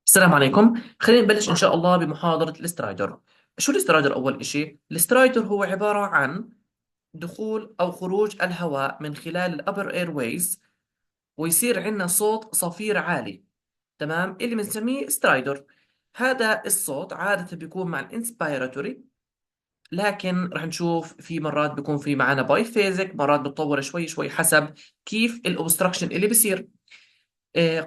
السلام عليكم. خلينا نبلش إن شاء الله بمحاضرة الاسترايدر. شو الاسترايدر؟ أول إشي الاسترايدر هو عبارة عن دخول أو خروج الهواء من خلال الأبر ايرويز، ويصير عندنا صوت صفير عالي. تمام، اللي بنسميه سترايدر. هذا الصوت عادة بيكون مع الانسبيراتوري، لكن رح نشوف في مرات بيكون في معنا باي فيزك، مرات بتطور شوي شوي حسب كيف الاوبستراكشن اللي بيصير.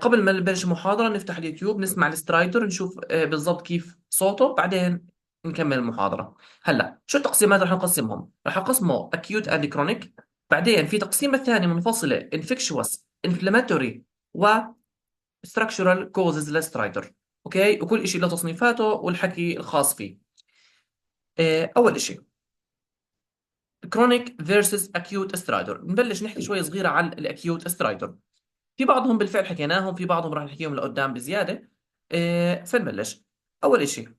قبل ما نبلش المحاضرة نفتح اليوتيوب نسمع السترايدر نشوف بالضبط كيف صوته، بعدين نكمل المحاضرة. هلا شو التقسيمات رح نقسمهم؟ رح نقسمه acute and chronic، بعدين في تقسيمة ثانية منفصلة infectious inflammatory و structural causes للسترايدر. اوكي، وكل شيء له تصنيفاته والحكي الخاص فيه. اول شيء chronic versus acute سترايدر. نبلش نحكي شوي صغيرة عن الاكيوت سترايدر. في بعضهم بالفعل حكيناهم، في بعضهم راح نحكيهم لقدام بزيادة. فنبلش. أول شيء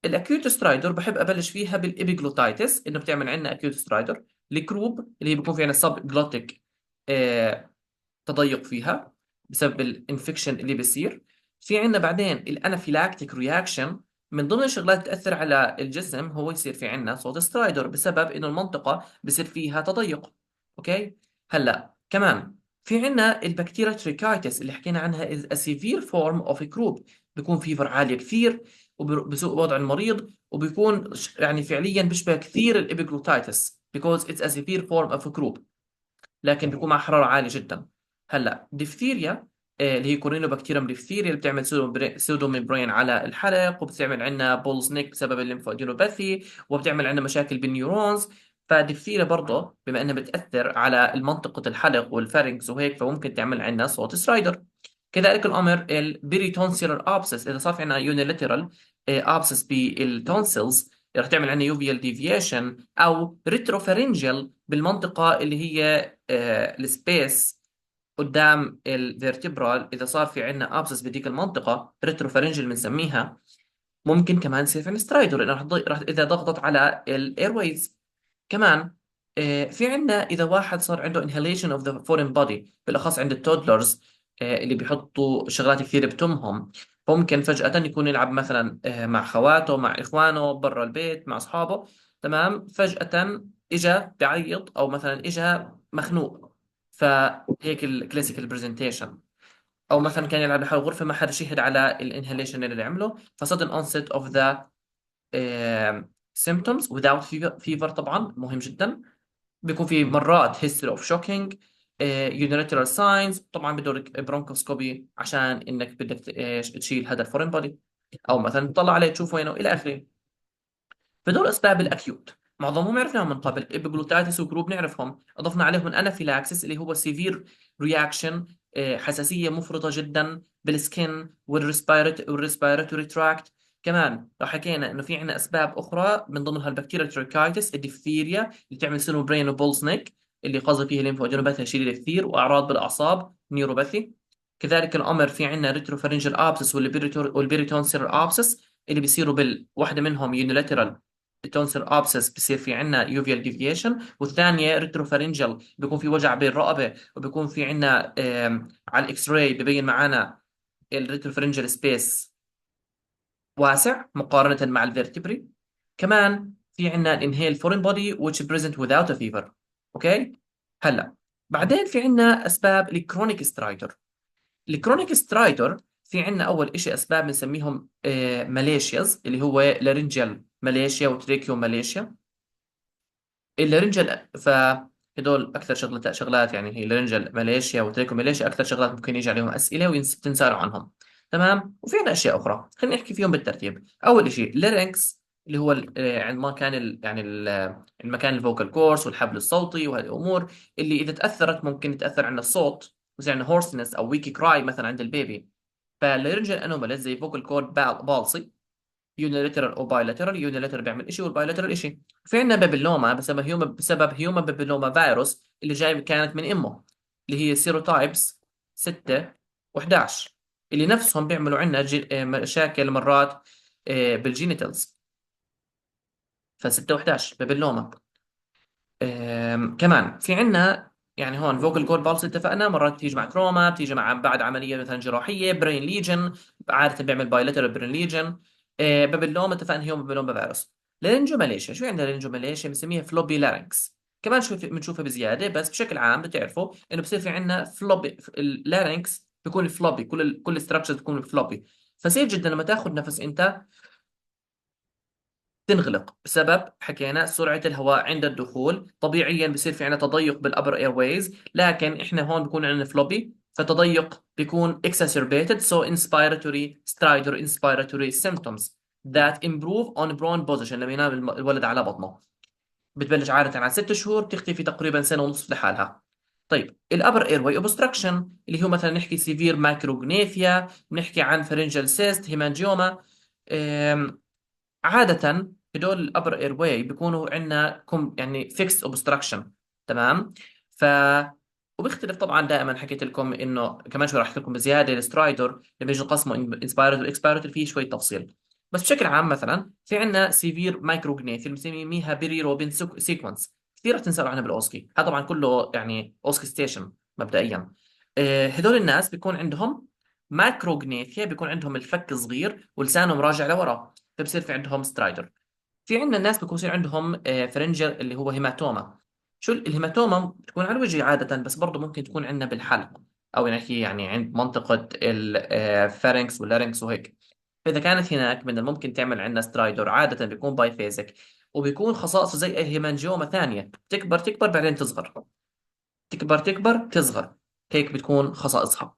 الأكيوت سترايدر بحب أبلش فيها بالإبيجلوتايتس، إنه بتعمل عندنا أكيوت سترايدر. الكروب اللي هي بيكون في عندنا سب جلوتيك تضيق فيها بسبب الانفكشن اللي بيصير. في عندنا بعدين الانافيلاكتيك رياكشن، من ضمن الشغلات اللي تأثر على الجسم هو يصير في عندنا صوت سترايدر بسبب إنه المنطقة بصير فيها تضيق. أوكي. هلا كمان في عندنا البكتيريا تريكايتس اللي حكينا عنها is a severe form of croup. بيكون فيفر عالية كثير وبسوء وضع المريض، وبيكون يعني فعليا بيشبه كثير الابيجلوتايتس because it's a severe form of croup، لكن بيكون مع حراره عاليه جدا. هلا ديفتيريا، اللي هي كورينوبكتيريوم ديفتيريا، اللي بتعمل سودو ميمبرين على الحلق، وبتعمل عندنا بولز نيك بسبب الليمفودينوباثي، وبتعمل عندنا مشاكل بالنيورونز. فالديفتيريا برضه بما انها بتاثر على منطقه الحلق والفارنكس وهيك، فممكن تعمل عندنا صوت سترايدر. كذلك الامر البيريتونسيلر ابسس، اذا صار في عندنا يونيلاترال ابسس بالتونسلز رح تعمل عندنا يوفيال ديفيشن، او ريتروفارنجل بالمنطقه اللي هي السبيس قدام الفيرتبرال. اذا صار في عندنا ابسس بديك المنطقه ريتروفارنجل بنسميها. ممكن كمان يصير في عندنا سترايدر، لانه رح اذا ضغطت على الايرويز. كمان في عندنا اذا واحد صار عنده inhalation of the foreign body، بالاخص عند التودلرز اللي بيحطوا شغلات كثير بتمهم، ممكن فجأة يكون يلعب مثلا مع خواته مع اخوانه برا البيت مع اصحابه. تمام، فجأة اجا بيعيط او مثلا اجا مخنوق، فهيك الكلاسيكال برزنتيشن. او مثلا كان يلعب بحال غرفه ما حدا شهد على الانهاليشن اللي عمله، فsudden onset of the symptoms without fever طبعا مهم جدا. بيكون في مرات history of shocking unilateral signs، طبعا بده برونكوسكوبي عشان انك بدك تشيل هذا الفورين بودي، او مثلا تطلع عليه تشوف وينه الى اخره. فدول اسباب الاكيوت معظمهم عرفناهم من قبل، ابيجلوتايتس وجروب نعرفهم، اضفنا عليهم الانافيلاكسس اللي هو سيفير رياكشن، حساسيه مفرطه جدا بالسكن والريسبيراتوري تراكت. كمان لو حكينا انه في عندنا اسباب اخرى من ضمنها البكتيريا تريكايتس، الديفتيريا اللي بتعمل سينو برين وبولسنيك، اللي قصدي فيها ليمفوجينوباثيا شديده كثير، واعراض بالاعصاب نيوروباثي. كذلك الامر في عندنا ريتروفارنجال ابسس والبيريتونسيلر ابسس، اللي بيصيروا بالواحده منهم يونيلاترال التونسل ابسس، بصير في عندنا يوفيال ديفيشن، والثانيه ريتروفارنجل بيكون في وجع بالرقبه، وبيكون في عندنا على الاكس راي ببين معنا الريتروفارنجل سبيس واسع مقارنه مع الفيرتبري. كمان في عندنا الانهيل فورين بودي which present without a fever. اوكي. هلا بعدين في عندنا اسباب الكرونيك سترايدر. الكرونيك سترايدر في عندنا اول شيء اسباب بنسميهم ماليشياز، اللي هو لارنجال ماليشيا وتريكيو ماليشيا. اللارنجال فهدول اكثر شغلات يعني، هي لارنجال ماليشيا وتريكو ماليشيا اكثر شغلات ممكن يجي عليهم اسئله وتنسالوا عنهم. تمام، وفي عندنا اشياء اخرى خلينا نحكي فيهم بالترتيب. اول شيء لارنكس، اللي هو عند ما كان المكان الفوكال كورس والحبل الصوتي وهذه الامور، اللي اذا تاثرت ممكن تاثر عند الصوت، زي عندنا هورسنس او ويكي كراي مثلا عند البيبي. فاللارنجال انوماليز زي فوكال كورد بالسي، يونيلاترال او بايلاترال. يونيلاترال بيعمل شيء والبايلاترال شيء. في عندنا بابيلوما بسبب هيومن بابيلوما فيروس اللي جاي كانت من امه، اللي هي سيروتايبس 6 و11، اللي نفسهم بيعملوا عندنا مشاكل مرات بالجينيتالز. ف6 و11 بابيلوما. كمان في عندنا يعني هون فوكال كورد بالس اتفقنا مرات بتيجي مع تروما، بتيجي مع بعد عمليه مثلا جراحيه برين ليجن، عاده بيعمل بايلاترال برين ليجن. بابلوما اتفقنا هي بابلوما فيروس. لارنجوماليشيا، شو عندنا لارنجوماليشيا؟ بنسميها فلوبي لارynx. كمان شوف بنشوفها بزياده، بس بشكل عام بتعرفوا انه بصير في عندنا فلوبي، اللارynx بيكون فلوبي، كل ستراكشر بتكون فلوبي. فسهل جدا لما تاخذ نفس انت تنغلق بسبب حكينا سرعة الهواء عند الدخول. طبيعيا بصير في عندنا تضيق بالأبر ايرويز، لكن احنا هون بكون عندنا فلوبي، فتضيق بيكون exacerbated. So inspiratory stridor inspiratory symptoms that improve on prone position. لما ينام الولد على بطنه بتبلش عادة على 6 شهور، بتختفي تقريبا سنة ونصف لحالها. طيب الابر اير اوبستراكشن اللي هو مثلا نحكي سيفير مايكروغنيثيا، بنحكي عن فرنجل سيست، هيمانجيوما. عادة هدول الابر اير واي بيكونوا عندنا يعني فيكس اوبستراكشن. تمام. ف وبيختلف طبعا، دائما حكيت لكم انه كمان شوي راح احكي لكم بزياده السترايدر لما يجي قسمه انسبايرد واكسبيرد فيه شويه تفصيل. بس بشكل عام مثلا في عندنا سيفير مايكروجنيث اللي بنسميها بيري روبن سيكونس، كثير رح تنسالوا عنها بالاوسكي. هذا طبعا كله يعني اوسكي ستيشن مبدئيا. هدول الناس بيكون عندهم ماكروجنيثيا، بيكون عندهم الفك صغير ولسانهم راجع لورا، فبصير في عندهم سترايدر. في عندنا الناس بيكون يصير عندهم فرنجر اللي هو هيماتوما. شو الهيماتوما؟ بتكون على الوجه عادة، بس برضه ممكن تكون عندنا بالحلق، او يعني عند منطقة الفارنكس واللارنكس وهيك. فإذا كانت هناك من الممكن تعمل عندنا سترايدر. عادة بيكون بايفيزك، وبيكون خصائصه زي الهيمانجيوما ثانية، تكبر تكبر بعدين تصغر، تكبر تكبر تصغر، هيك بتكون خصائصها.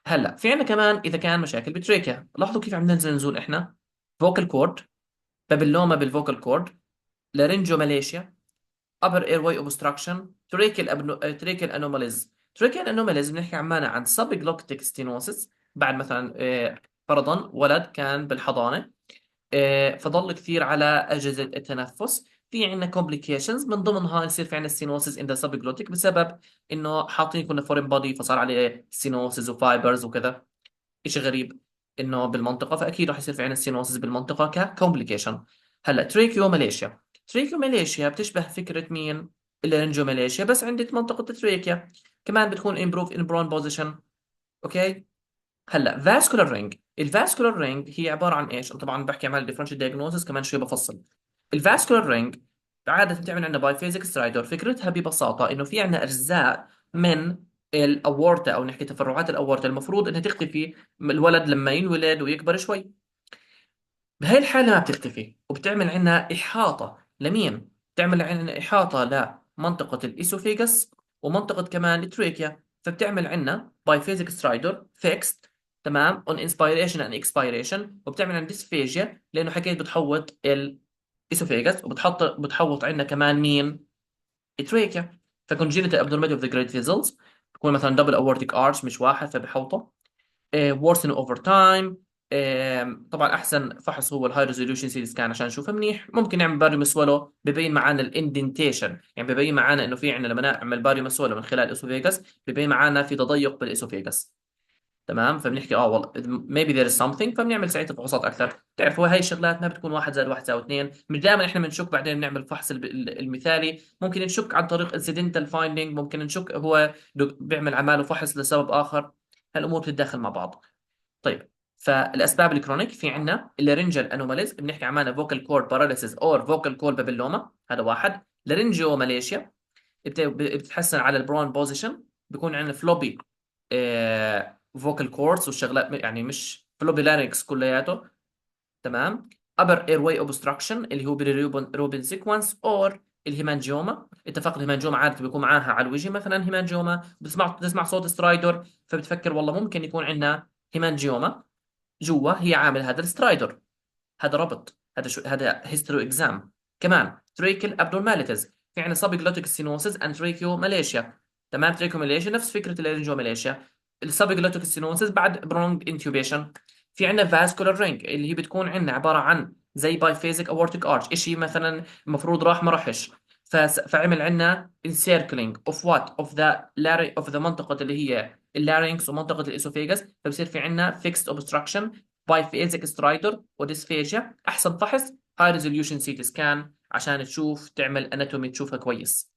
هلا في عندنا كمان اذا كان مشاكل بتريكيا. لاحظوا كيف عم ننزل نزول احنا. فوكال كورد، بابلوما بالفوكال كورد، لارنجوماليشيا، upper airway obstruction، tracheal anomalies. tracheal anomalies بنحكي عن subglottic stenosis. بعد مثلا فرضا ولد كان بالحضانة، فضل كثير على أجهزة التنفس، في عندنا complications من ضمنها يصير في عندنا stenosis in the subglottic بسبب انه حاطين كنا foreign body فصار عليه stenosis وفايبرز وكذا. شيء غريب انه بالمنطقه، فاكيد راح يصير في عندنا ستينوسيس بالمنطقه ككومبليكيشن. هلا تريكيو ماليشيا. تريكيو ماليشيا بتشبه فكره مين؟ اللارنجو ماليشيا، بس عندك منطقه التريكيا كمان بتكون امبروف ان برون بوزيشن. اوكي. هلا فاسكولار رينج. الفاسكولار رينج هي عباره عن ايش؟ طبعا بحكي عن الديفرنشال دايجنوستس كمان شوي بفصل. الفاسكولار رينج عاده بتعمل عندنا باي فيزيك سترايدر. فكرتها ببساطه انه في عندنا اجزاء من الاورتا، او نحكي تفرعات الاورتا، المفروض انها تختفي الولد لما ينولد ويكبر شوي. بهي الحاله ما بتختفي، وبتعمل عندنا احاطه لمين؟ بتعمل عندنا احاطه لمنطقه الاسوفيجاس ومنطقه كمان التريكيا. فبتعمل عندنا باي فيزيك سترايدر فيكست، تمام، اون انسبيريشن اند اكسبيريشن. وبتعمل عندنا ديسفيجيا لانه حكيت بتحوط الاسوفيجاس، بتحوط عندنا كمان مين؟ التريكيا. فكونجينيتال ابنورماليتي اوف ذا جريد فيزلز بكون مثلا دبل اورتيك ارش مش واحد فبحوطه. worsen اوفر تايم. طبعا احسن فحص هو الهاي ريزوليوشن سي سكان عشان نشوفه منيح. ممكن نعمل باري مسولو ببين معنا الاندنتيشن، يعني ببين معنا انه في عندنا لما نعمل باري مسولو من خلال الاسوفيجاس ببين معنا في تضيق بالاسوفيجاس. تمام. فبنحكي والله maybe there is something، فبنعمل ساعتها فحوصات اكثر. بتعرفوا هاي الشغلات ما بتكون 1+1=2، مش دائما احنا بنشك بعدين بنعمل الفحص المثالي. ممكن نشك عن طريق incidental finding، ممكن نشك هو بيعمل عماله فحص لسبب اخر. هالامور بتتداخل مع بعض. طيب فالاسباب الكرونيك في عندنا اللارنجال انوماليز، بنحكي عمالها فوكال كورد باراليسيس اور فوكال كورد بابيلوما، هذا واحد. لارنجيو ماليشيا بتتحسن على البرون بوزيشن، بيكون عندنا فلوبي فوكال كوردز والشغلات، يعني مش فلوبي لارينكس كلياته. تمام. upper airway obstruction اللي هو روبن سيكونس اور الهيمانجيوما. اتفقنا الهيمانجيوما عادة بيكون معاها على الوجه مثلا هيمانجيوما، بتسمع صوت سترايدر فبتفكر والله ممكن يكون عندنا هيمانجيوما جوا هي عامل هذا السترايدر. هذا ربط، هذا هيستورو اكزام. كمان تريكل ابنورماليتيز، في عندنا سبجلوتيك سينوسيس اند تريكيو ماليشيا. تمام. تريكيو ماليشيا نفس فكره اللارنجو ماليشيا. السبجلوتيك سينوسيس بعد برونج انتوبيشن. في عندنا فاسكولار رينج اللي هي بتكون عندنا عباره عن زي بايفيزيك اورتيك ارش، شيء مثلا المفروض راح ما راحش. فعمل عندنا encircling of what of the of the منطقه اللي هي اللارynx ومنطقه الاسوفيجاس، فبصير في عندنا fixed obstruction بايفيزيك سترايدر وديسفيجيا. احسن فحص هاي ريزوليوشن سي سكان عشان تشوف تعمل اناتومي تشوفها كويس.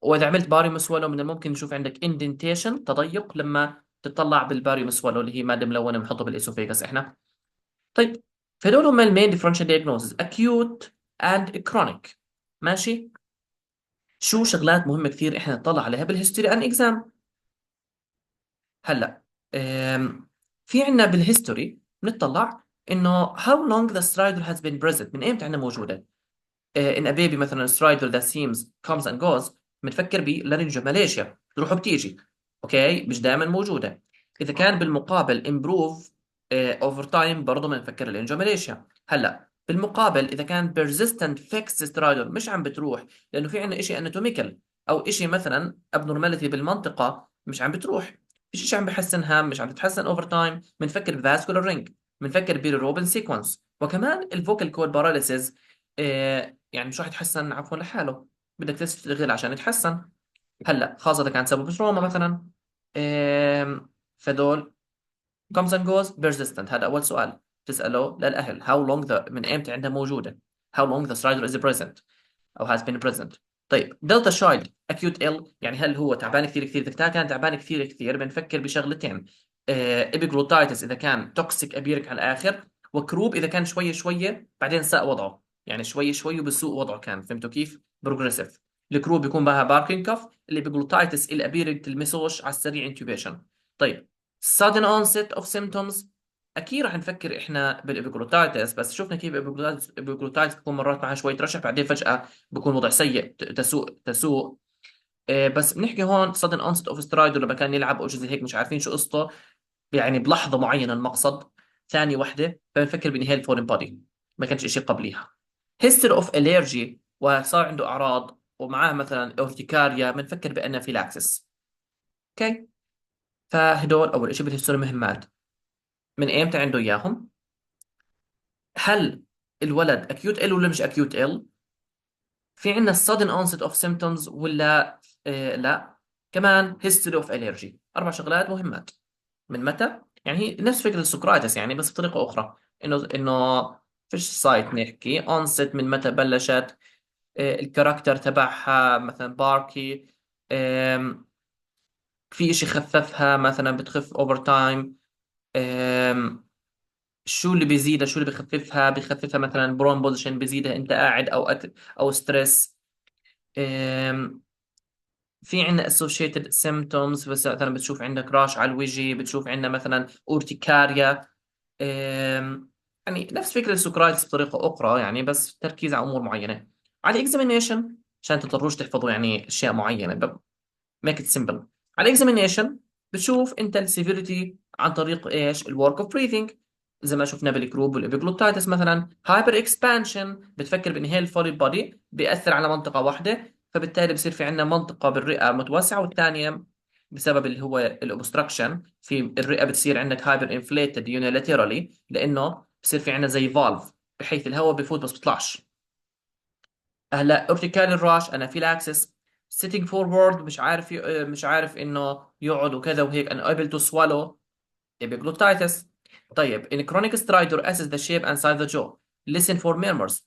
واذا عملت باري مسولو من الممكن نشوف عندك اندنتيشن تضيق لما تطلع بالباريوم سوالو اللي هي ماده ملونه بنحطه بالاسوفيجاس احنا. طيب، فهدول هم المين ديفرنشال دياجنوزز، اكيوت اند كرونيك. ماشي. شو شغلات مهمه كثير احنا نطلع عليها بالهيستوري ان اكزام؟ هلا، أم، في عندنا بالهيستوري بنطلع انه how long the stridor has been present، من ايمتى عندنا موجوده. ان ابيبي مثلا سترايدر ذات سيمز comes and goes، بنفكر بلارنجوماليشيا بتروح وبتيجي. اوكي، مش دائما موجوده. اذا كان بالمقابل امبروف اوفر تايم، برضه بنفكر الانجوماليشيا. هلا بالمقابل اذا كان persistent fixed سترايدر مش عم بتروح، لانه في عندنا شيء اناتوميكال او شيء مثلا abnormality بالمنطقه مش عم بتروح، في شيء عم بحسنها مش عم تتحسن اوفر تايم، بنفكر بفاسكولار رينج، بنفكر بالروبن سيكونس. وكمان الفوكال كورد باراليسيس، يعني مش راح يتحسن عفوا لحاله، بدك تشتغل عشان يتحسن. هلا خاصة إذا كان سبب تروما مثلا. فدول comes and goes persistent. هذا أول سؤال تسأله للأهل، how long من إمتى عندها موجودة، how long the stridor is present أو has been present. طيب delta child acute ill، يعني هل هو تعبان كثير كثير، إذا كان تعبان كثير كثير بنفكر بشغلتين، epiglottitis إذا كان توكسيك أبيرك على الآخر، وكروب إذا كان شوية شوية بعدين ساء وضعه، يعني شوية شوية وبسوء وضعه كان، فهمتوا كيف؟ بروجريسيف. الكروب بيكون بها باركينج كف، الابيجلوتايتس الأبيرك تلمسوش على السريع انتوبيشن. طيب sudden onset of symptoms، اكيد رح نفكر احنا بالابيجلوتايتس، بس شفنا كيف الابيجلوتايتس بيكون مرات معها شويه رشح بعدين فجاه بكون وضع سيء، تسوء تسوء. بس بنحكي هون sudden onset of stridor لما كان يلعب او شيء زي هيك مش عارفين شو قصته، يعني بلحظه معينه المقصد. ثاني وحده بنفكر بانهيل فورين بودي، ما كانش شيء قبليها. history of allergy وصار عنده اعراض ومعاه مثلا اورتيكاريا، بنفكر بانافيلاكسس. اوكي. فهدول اول شيء بالهيستوري مهمات، من ايمتى عنده اياهم، هل الولد اكيوت ال ولا مش اكيوت ال، في عندنا sudden onset of symptoms ولا لا، كمان history of allergy. اربع شغلات مهمات. من متى؟ يعني هي نفس فكرة السكرايتس يعني، بس بطريقة أخرى. إنه فيش سايت نحكي onset من متى بلشت، الكاركتر تبعها مثلا باركي، في إشي خففها مثلا بتخف أوفر تايم، شو اللي بيزيدها شو اللي بخففها، بخففها مثلا برون بوزيشن بيزيدها انت قاعد او ستريس. في عندنا associated symptoms، بس مثلا بتشوف عندك راش على الوجه، بتشوف عندنا مثلا اورتيكاريا. يعني نفس فكرة السكرايتس بطريقة أخرى يعني، بس تركيز على أمور معينة. على الاكزامينيشن عشان تضطروش تحفظوا يعني أشياء معينة، ميك ات سمبل. على الاكزامينيشن بتشوف انت السيفيريتي عن طريق ايش؟ الورك اوف بريثنج، زي ما شفنا بالكروب والابيجلوتايتس. مثلا هايبر اكسبانشن، بتفكر بانهيل فول بودي بيأثر على منطقة واحدة، فبالتالي بصير في عندنا منطقة بالرئة متوسعة، والثانية بسبب اللي هو الاوبستراكشن في الرئة بتصير عندك هايبر انفليتد يونيلاترالي، لانه بصير في عندنا زي فالف بحيث الهواء بفوت بس بيطلعش. هلا اورتيكال الراش انافيلاكسس، sitting forward مش عارف انه يقعد وكذا وهيك unable to swallow epiglottitis. طيب in chronic stridor assess the shape and size of the jaw, listen for murmurs.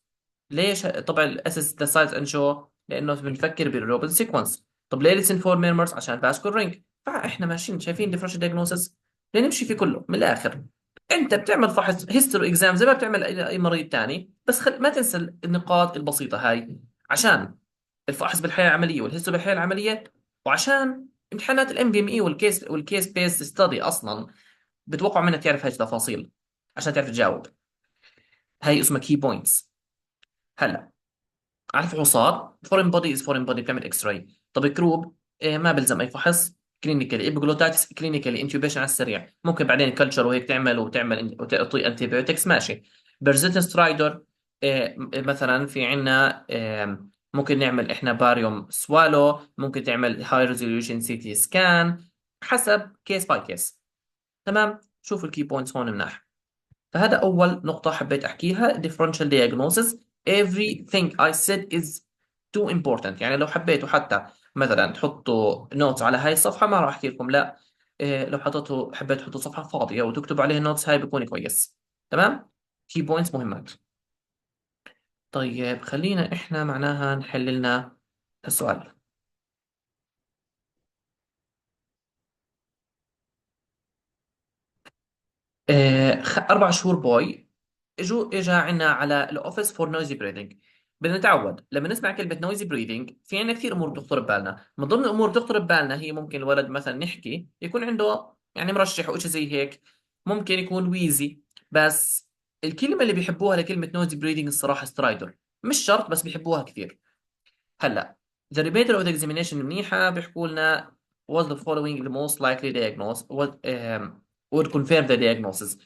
ليش طبعا assess the size and jaw؟ لانه بنفكر بالروبن سيكونس. طب ليه listen for murmurs؟ عشان vascular ring. فاحنا ماشيين شايفين differential diagnosis، نمشي في كله من الاخر. انت بتعمل فحص هيستوري اكزام زي ما بتعمل اي مريض تاني، بس ما تنسى النقاط البسيطه هاي، عشان الفحص بالحياه العمليه والهيستوري بالحياه العمليه، وعشان امتحانات الام بي ام اي والكيس بيست ستادي اصلا بتوقع منك تعرف هاي التفاصيل عشان تعرف تجاوب. هاي اسمها كي بوينتس. هلا على الفحوصات فورين بودي از فورين بودي بتعمل اكس راي. طب كروب ما بلزم اي فحص. كلينيكالي ايبيجلوتايتس كلينيكالي انتوبيشن على السريع، ممكن بعدين كلتشر وهيك تعمل وتعطي انتي بايوتكس ماشي. بيرزيتن سترايدر مثلا في عندنا ممكن نعمل احنا باريوم سوالو، ممكن تعمل هاي ريزوليوشن سي تي سكان، حسب كيس باي كيس. تمام، شوف الكي بوينتس هون مناح. فهذا أول نقطة حبيت أحكيها، differential diagnosis. everything I said is too important. يعني لو حبيتوا حتى مثلا تحطوا نوتس على هاي الصفحة ما راح أحكي لكم لا، إيه لو حبيت تحطوا صفحة فاضية وتكتبوا عليها النوتس هاي بيكون كويس. تمام، key points مهمات. طيب خلينا إحنا معناها نحل لنا السؤال. اربع شهور بوي. اجا عنا على الاوفيس فور نويزي بريذنج. بدنا نتعود لما نسمع كلمة نويزي بريذنج في عنا كثير امور بتخطر ببالنا. من ضمن الامور بتخطر ببالنا هي ممكن الولد مثلا نحكي يكون عنده يعني مرشح او شيء زي هيك. ممكن يكون ويزي. بس الكلمة اللي بيحبوها لكلمة نويزي بريذنج الصراحة سترايدر. مش شرط بس بيحبوها كثير. هلا the remainder of the examination منيحة بيحكوا لنا was the following the most likely diagnosis would confirm the diagnosis.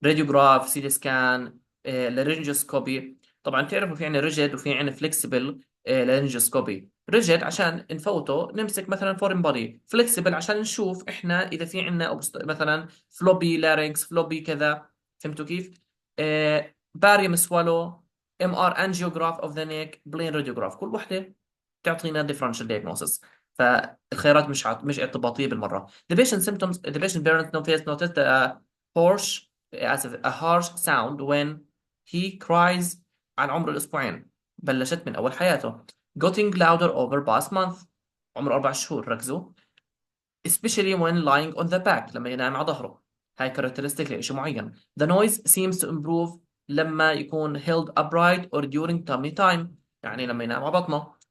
radiograph CT scan laryngoscopy. طبعا تعرفوا في عنا rigid وفي عنا flexible laryngoscopy. rigid عشان نفوته نمسك مثلا foreign body. flexible عشان نشوف احنا اذا في عنا مثلا floppy larynx floppy كذا. فهمتوا كيف؟ barium swallow MR angiograph of the neck plain radiograph. كل وحده تعطينا differential diagnosis. فالخيارات مش ارتباطيه بالمره. The patient symptoms the patient parents noticed a harsh a harsh sound when he cries عن عمر الاسبوعين. بلشت من اول حياته. Getting louder over past month. عمره 4 شهور. ركزوا. Especially when lying on the back لما ينام على ظهره. هاي characteristic لشيء معين. The noise seems to improve لما يكون held upright or during tummy time. يعني لما ينام على بطنه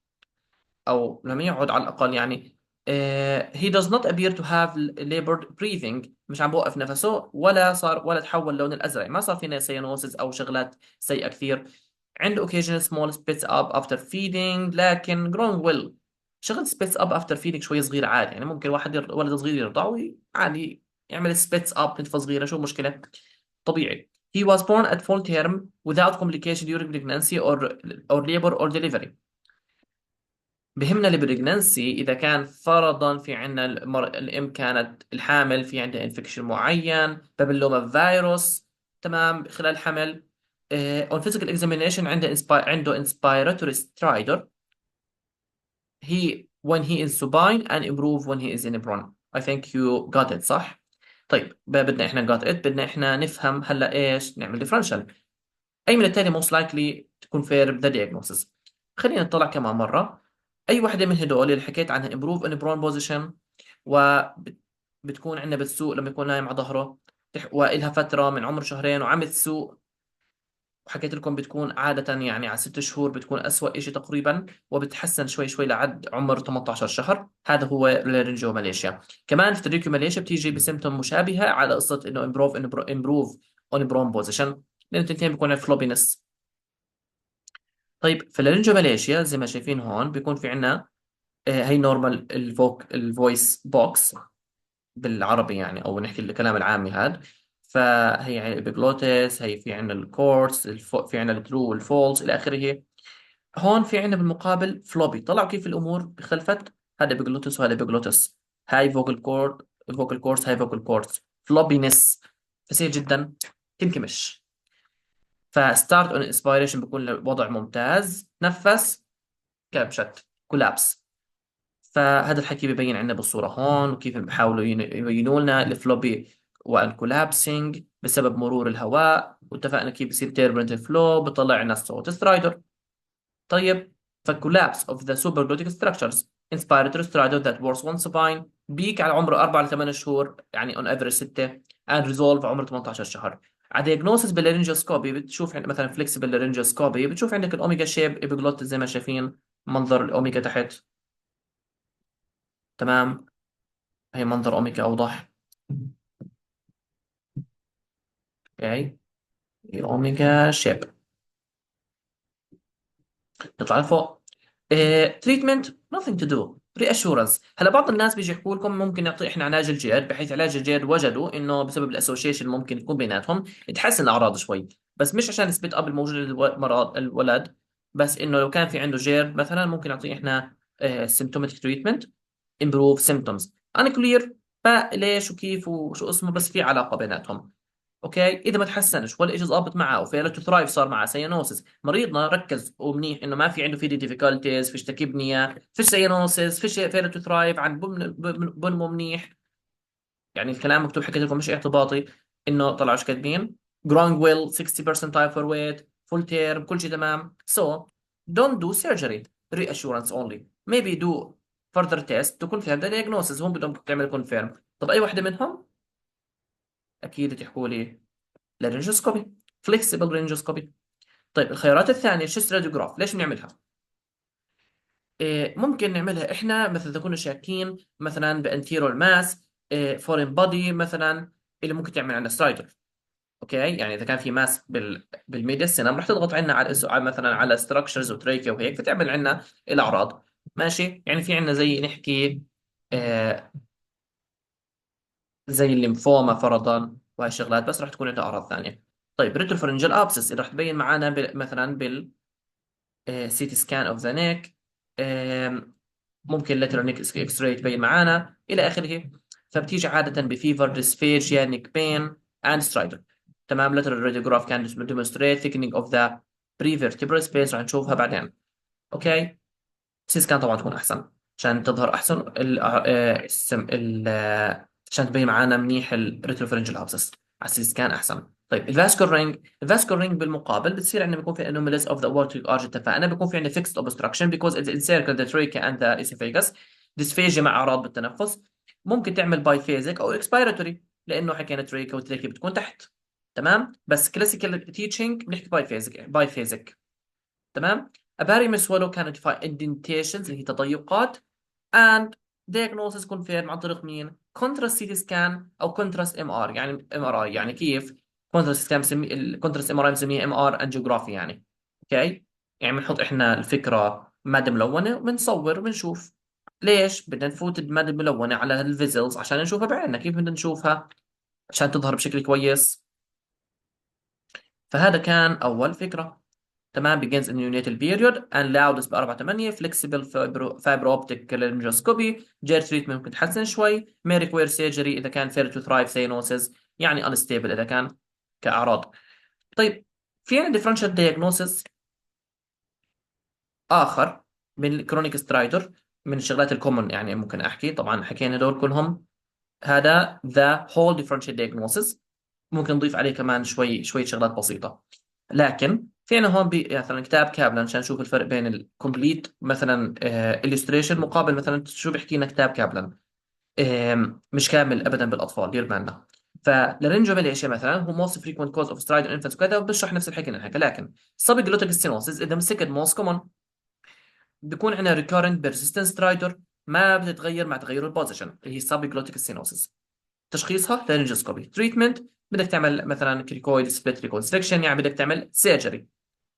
أو لم يعد على الأقل يعني. he does not appear to have labored breathing. مش عم بوقف نفسه ولا تحول اللون الأزرق. ما صار فينا سيانوسز أو شغلات سيئة كثير. عنده occasional small spits up after feeding لكن growing well. شغل spits up after feeding شوي صغير عادي يعني ممكن ولد صغير يرضع عادي يعمل spits up نتفة صغيرة شو المشكلة طبيعي. He was born at full term without complication during pregnancy or labor or delivery. بهمنا البريجنانسي إذا كان فرضا في عندنا الأم كانت الحامل في عندها انفكشن معين بابلوما فيروس تمام خلال الحمل. on physical examination عنده inspiratory stridor. he when he is supine and improve when he is in prone. I think you got it صح؟ طيب بدنا احنا got it بدنا احنا نفهم هلا ايش نعمل differential. أي من التالي most likely to confirm the diagnosis. خلينا نطلع كمان مرة. أي واحدة من هدول اللي حكيت عنها improve in prone position وبتكون عندنا بتسوق لما يكون نايم على ظهره وإلها فترة من عمر شهرين وعم تسوق. وحكيت لكم بتكون عادة يعني على 6 شهور بتكون أسوأ إشي تقريبا وبتحسن شوي شوي لعد عمر 18 شهر. هذا هو الرينجو ماليشيا. كمان في الريكيو ماليشيا بتيجي بسيمتوم مشابهة على قصة إنه improve on prone position لأنه الاثنين بيكون فلوبينس. طيب في اللارنجو ماليشيا زي ما شايفين هون بيكون في عنا هي نورمال الفويس بوكس بالعربي يعني او نحكي الكلام العامي هذا. فهي يعني الابيجلوتس هي في عنا الكورس في عنا الترو والفولس الى اخره. هون في عنا بالمقابل فلوبي. طلعوا كيف الامور اختلفت. هذا ابيجلوتس وهذا ابيجلوتس. هاي فوكال كورد فوكال كورس هاي فوكال كورس فلوبينس فسيل جدا تنكمش. فستارت اون انسبيريشن بيكون الوضع ممتاز. نفس كبشت كولابس. فهذا الحكي ببين عندنا بالصورة هون وكيف بحاولوا يبينوا لنا الفلوبي والكولابسينج بسبب مرور الهواء. واتفقنا كيف بصير تيربرنت فلو بطلع لنا الصوت سترايدر. طيب فالكولابس of the supraglottic structures inspiratory stridor that was one supine بيك على عمر 4 ل 8 شهور يعني on average 6 and resolve عمر 18 شهر. على diagnosis باللارنجوسكوبي بتشوف مثلا flexible لارنجوسكوبي بتشوف عندك الاوميجا شيب ابيجلوت زي ما شايفين منظر الاوميجا تحت. تمام. هي منظر اوميجا اوضح. اوكي الاوميجا شيب. نطلع لفوق. تريتمنت nothing to do reassurance. هلا بعض الناس بيجي يحكوا لكم ممكن نعطي احنا علاج الجير بحيث علاج الجير وجدوا انه بسبب الاسوشيشن ممكن يكون بيناتهم تحسن الاعراض شوي. بس مش عشان السبيت اب الموجود للمرض الولد. بس انه لو كان في عنده جير مثلا ممكن نعطيه احنا symptomatic treatment improve symptoms unclear ليش وكيف وشو اسمه بس في علاقة بيناتهم. اوكي اذا ما تحسنش ولا اجى ظابط معه وفيلت تو ثرايف صار معه سيانوسس مريضنا ركز ومنيح انه ما في عنده فيدي ديفيكولتيز فيش تكبنيا فيش سيانوسس فيش فيلت تو ثرايف عن بنمو منيح. يعني الكلام مكتوب حكيت لكم مش اعتباطي انه طلعوا ايش كاتبين. growing well 60% type for weight full term كل شيء تمام. so don't do surgery reassurance only maybe do further test to confirm the diagnosis. هم بدهم تعمل confirm. طب اي واحدة منهم اكيد تحكوا لي لارنجوسكوبي، فليكسبل رينجوسكوبي. طيب الخيارات الثانيه شيست راديوجراف، ليش بنعملها؟ ممكن نعملها احنا مثلا اذا كنا شاكين مثلا بانتيرور ماس، فورين بودي مثلا، اللي ممكن تعمل عندنا سترايدر. اوكي، يعني اذا كان في ماس بالميديسينم رح تضغط عنا على مثلا على ستراكشرز وتريكا وهيك، فتعمل عنا الاعراض. ماشي، يعني في عنا زي نحكي آه زي الليمفوما فرضا وهي الشغلات، بس رح تكون عندها اعراض ثانيه. طيب ريتروفرنجال ابسس اللي رح تبين معنا مثلا بال سي تي سكان اوف ذا نيك، ممكن لاترال نيك اكس راي تبين معانا الى اخره. فبتيجي عاده بفيفر، ديسفيجيا، نيك بين اند سترايدر. تمام. لاترال راديوجراف كان demonstrate thickening of the prevertebral space، راح نشوفها بعدين. اوكي. سي سكان طبعا تكون احسن عشان تظهر احسن عشان تبين معانا منيح الريتروفرنجال ابسس. على السي سكان احسن. طيب الفاسكول رينج بالمقابل بتصير عندنا بيكون في anomalies of the aortic arch. اتفقنا بيكون في عندنا fixed obstruction because it encircles the trachea and the esophagus. dysphagia مع اعراض بالتنفس. ممكن تعمل بايفيزك او expiratory، لانه حكينا تريكا وتريكا بتكون تحت. تمام. بس كلاسيكال تيتشنج بنحكي بايفيزك. تمام. Aparimus swallow can identify indentations اللي هي تضيقات and diagnosis confirm عن طريق مين؟ contrast CT scan أو contrast MR، يعني MRI. يعني كيف؟ contrast scan contrast MRI بنسميه MR angiography يعني. اوكي. يعني بنحط احنا الفكرة مادة ملونة وبنصور وبنشوف. ليش بدنا نفوت المادة الملونة على الفيزلز؟ عشان نشوفها بعيننا. كيف بدنا نشوفها؟ عشان تظهر بشكل كويس. فهذا كان أول فكرة. تمام. begins in neonatal period and loudest ب 4/8 flexible fiber optic laryngoscopy. جير تريتمنت ممكن تحسن شوي. may require surgery إذا كان fair to thrive cyanosis، يعني unstable إذا كان كأعراض. طيب في عندنا differential diagnosis آخر من chronic stridor، من الشغلات الكومن يعني ممكن أحكي. طبعا حكينا دول كلهم. هذا the whole differential diagnosis. ممكن نضيف عليه كمان شوية شغلات بسيطة. لكن فينا هون مثلا كتاب كابلان عشان نشوف الفرق بين الكومبليت مثلا illustration مقابل مثلا شو بيحكي لنا كتاب كابلان. مش كامل ابدا بالاطفال، دير بالنا. فالرينجوفاليشيا مثلا هو most frequent cause of stridor in infants وكذا، وبشرح نفس الحكي اللي نحكي. لكن subglottic stenosis اذا مسكت most common بيكون عندنا recurrent persistent stridor ما بتتغير مع تغير البوزيشن، اللي هي subglottic stenosis. تشخيصها لارنجوسكوبي. تريتمنت بدك تعمل مثلا كريكويد سبليت ريكونستريكشن، يعني بدك تعمل سيرجري.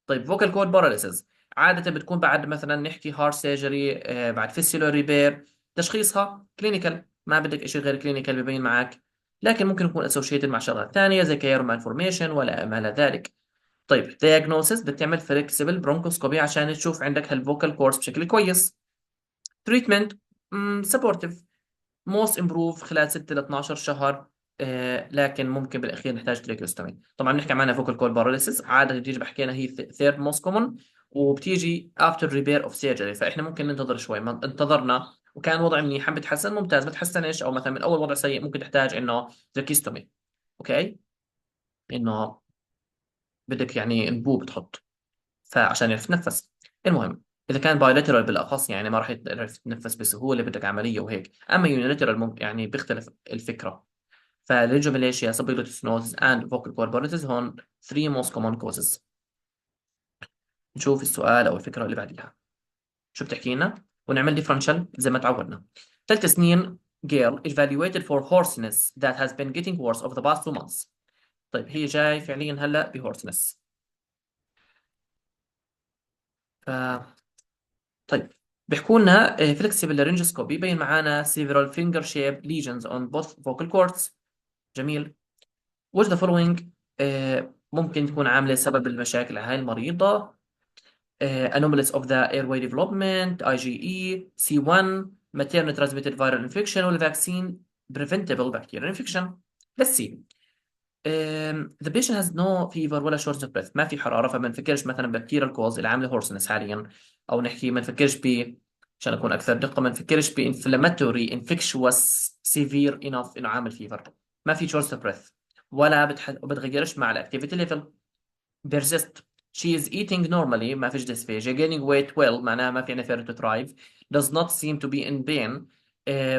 طيب فوكال كورد باراليسيس عادة بتكون بعد مثلا نحكي هارت سيرجري، بعد فيسيولار ريبير. تشخيصها كلينيكال، ما بدك شيء غير كلينيكال ببين معك. لكن ممكن يكون اسوشيتد مع شغلات ثانية زي كيرو مالفورميشن ولا ما إلى ذلك. طيب دايجنوسيس بدك تعمل فليكسبل برونكوسكوبي عشان تشوف عندك هالفوكال كورس بشكل كويس. تريتمنت سبورتيف، موست امبروف خلال 6 ل 12 شهر. لكن ممكن بالاخير نحتاج تريكوستومي. طبعا بنحكي عنها فوكال كول باراليسيس، عاده بتيجي بحكينا هي ثيرد موست كومن، وبتيجي افتر ريبير اوف سيرجري. فاحنا ممكن ننتظر شوي. ما انتظرنا وكان وضع منيح حب بتحسن ممتاز، ما تحسنش او مثلا من اول وضع سيء ممكن تحتاج انه تريكيستومي. اوكي. انه بدك يعني انبوب تحط فعشان يعرف يتنفس. المهم اذا كان بايلاترال بالاخص يعني ما راح يعرف يتنفس بسهوله، بدك عمليه وهيك. اما يونيلاترال ممكن يعني بيختلف الفكره. فالريجوميليشيا subglottis and vocal cord paralysis هون 3 most common causes. نشوف السؤال او الفكره اللي بعديها شو بتحكي لنا، ونعمل ديفرنشال زي ما تعودنا. 3 سنين girl evaluated for hoarseness that has been getting worse over the past 2 months. طيب هي جاي فعليا هلا بهورسنس. ف طيب بيحكوا لنا flexible laryngoscopy بين معانا several finger shaped lesions on both vocal cords. جميل. which the following ممكن تكون عاملة سبب المشاكل هاي المريضة. anomalies of the airway development IgE C1 maternal transmitted viral infection ولا vaccine preventable bacterial infection. Let's see. The patient has no fever ولا shortness of breath، ما في حرارة. فما نفكرش مثلا bacterial cause اللي عاملة hoarseness حاليا. أو نحكي ما نفكرش عشان أكون أكثر دقة ما نفكرش inflammatory infectious severe enough إنه عامل fever. ما في shortness of breath ولا بتغيرش مع الأكتيفيتي ليفل. persist. She is eating normally ما فيش dysphagia. gaining weight well معناها ما في نفر to thrive. does not seem to be in pain.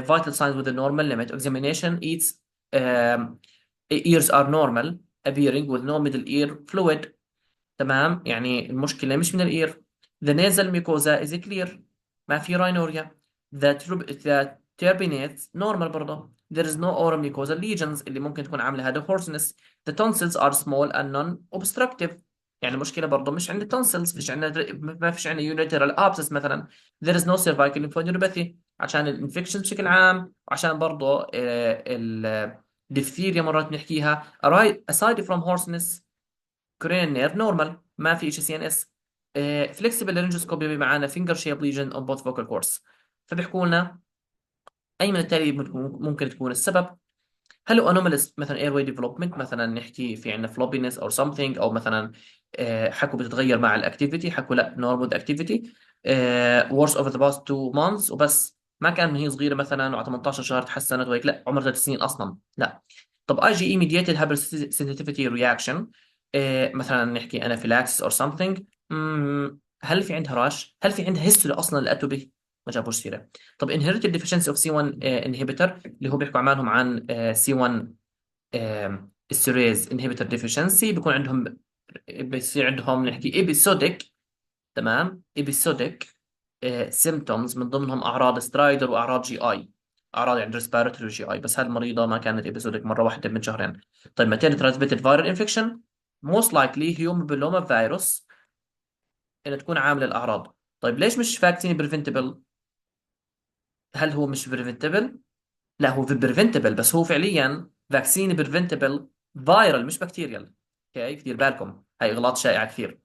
vital signs with a normal limit. examination eats um, ears are normal appearing with no middle ear fluid. تمام، يعني المشكلة مش من الإير. The nasal mucosa is clear، ما في rhinorrhea. The turbinates normal برضه. There is no oral mucosal lesions اللي ممكن تكون عاملة هذا hoarseness. The tonsils are small and non-obstructive. يعني المشكلة برضه مش عند التونسلز، فيش عندنا، ما فيش عندنا unilateral abscess مثلا. There is no cervical lymphadenopathy عشان الانفكشن بشكل عام، وعشان برضه الدفتيريا مرات بنحكيها. Aside from hoarseness كوريان نير نورمال، ما في شيء سي ان اس. فليكسبل لارنجوسكوبي معانا فينجر شيب ليجن اون بوث فوكال كورس. فبيحكوا لنا اي من التالي ممكن تكون السبب. هل هو انوماليس مثلا اير واي ديفلوبمنت، مثلا نحكي في عندنا فلوبينس او something، او مثلا حكوا بتتغير مع الاكتيفيتي، حكوا لا نورمال اكتيفيتي worse over the past 2 months وبس، ما كان من هي صغيره مثلا وعلى 18 شهر تحسنت وهيك، لا عمر 3 سنين اصلا لا. طب اي جي اي ميديتد هايبر سنسيتيفيتي رياكشن، مثلا نحكي انافيلاكسس اور something. هل في عندها راش؟ هل في عندها هيستوري اصلا للاتوبي؟ ما جابوش سيره. طب inherited deficiency of C1 inhibitor اللي هو بيحكوا عنهم عن C1 السيريز inhibitor deficiency، بيكون عندهم، بيصير عندهم نحكي episodic. تمام، episodic symptoms من ضمنهم اعراض سترايدر واعراض جي اي، اعراض عند ريسبيراتوري جي اي. بس هذه المريضه ما كانت episodic مره واحده من شهرين. طيب maternal transmitted viral infection most likely human papilloma virus انها تكون عامله الاعراض. طيب ليش مش فاكسين بريفنتبل؟ هل هو مش بريفنتبل؟ لا هو في بريفنتبل، بس هو فعليا فاكسين بريفنتبل فايرال مش بكتيريال. اوكي كثير بالكم، هاي اغلاط شائعه كثير.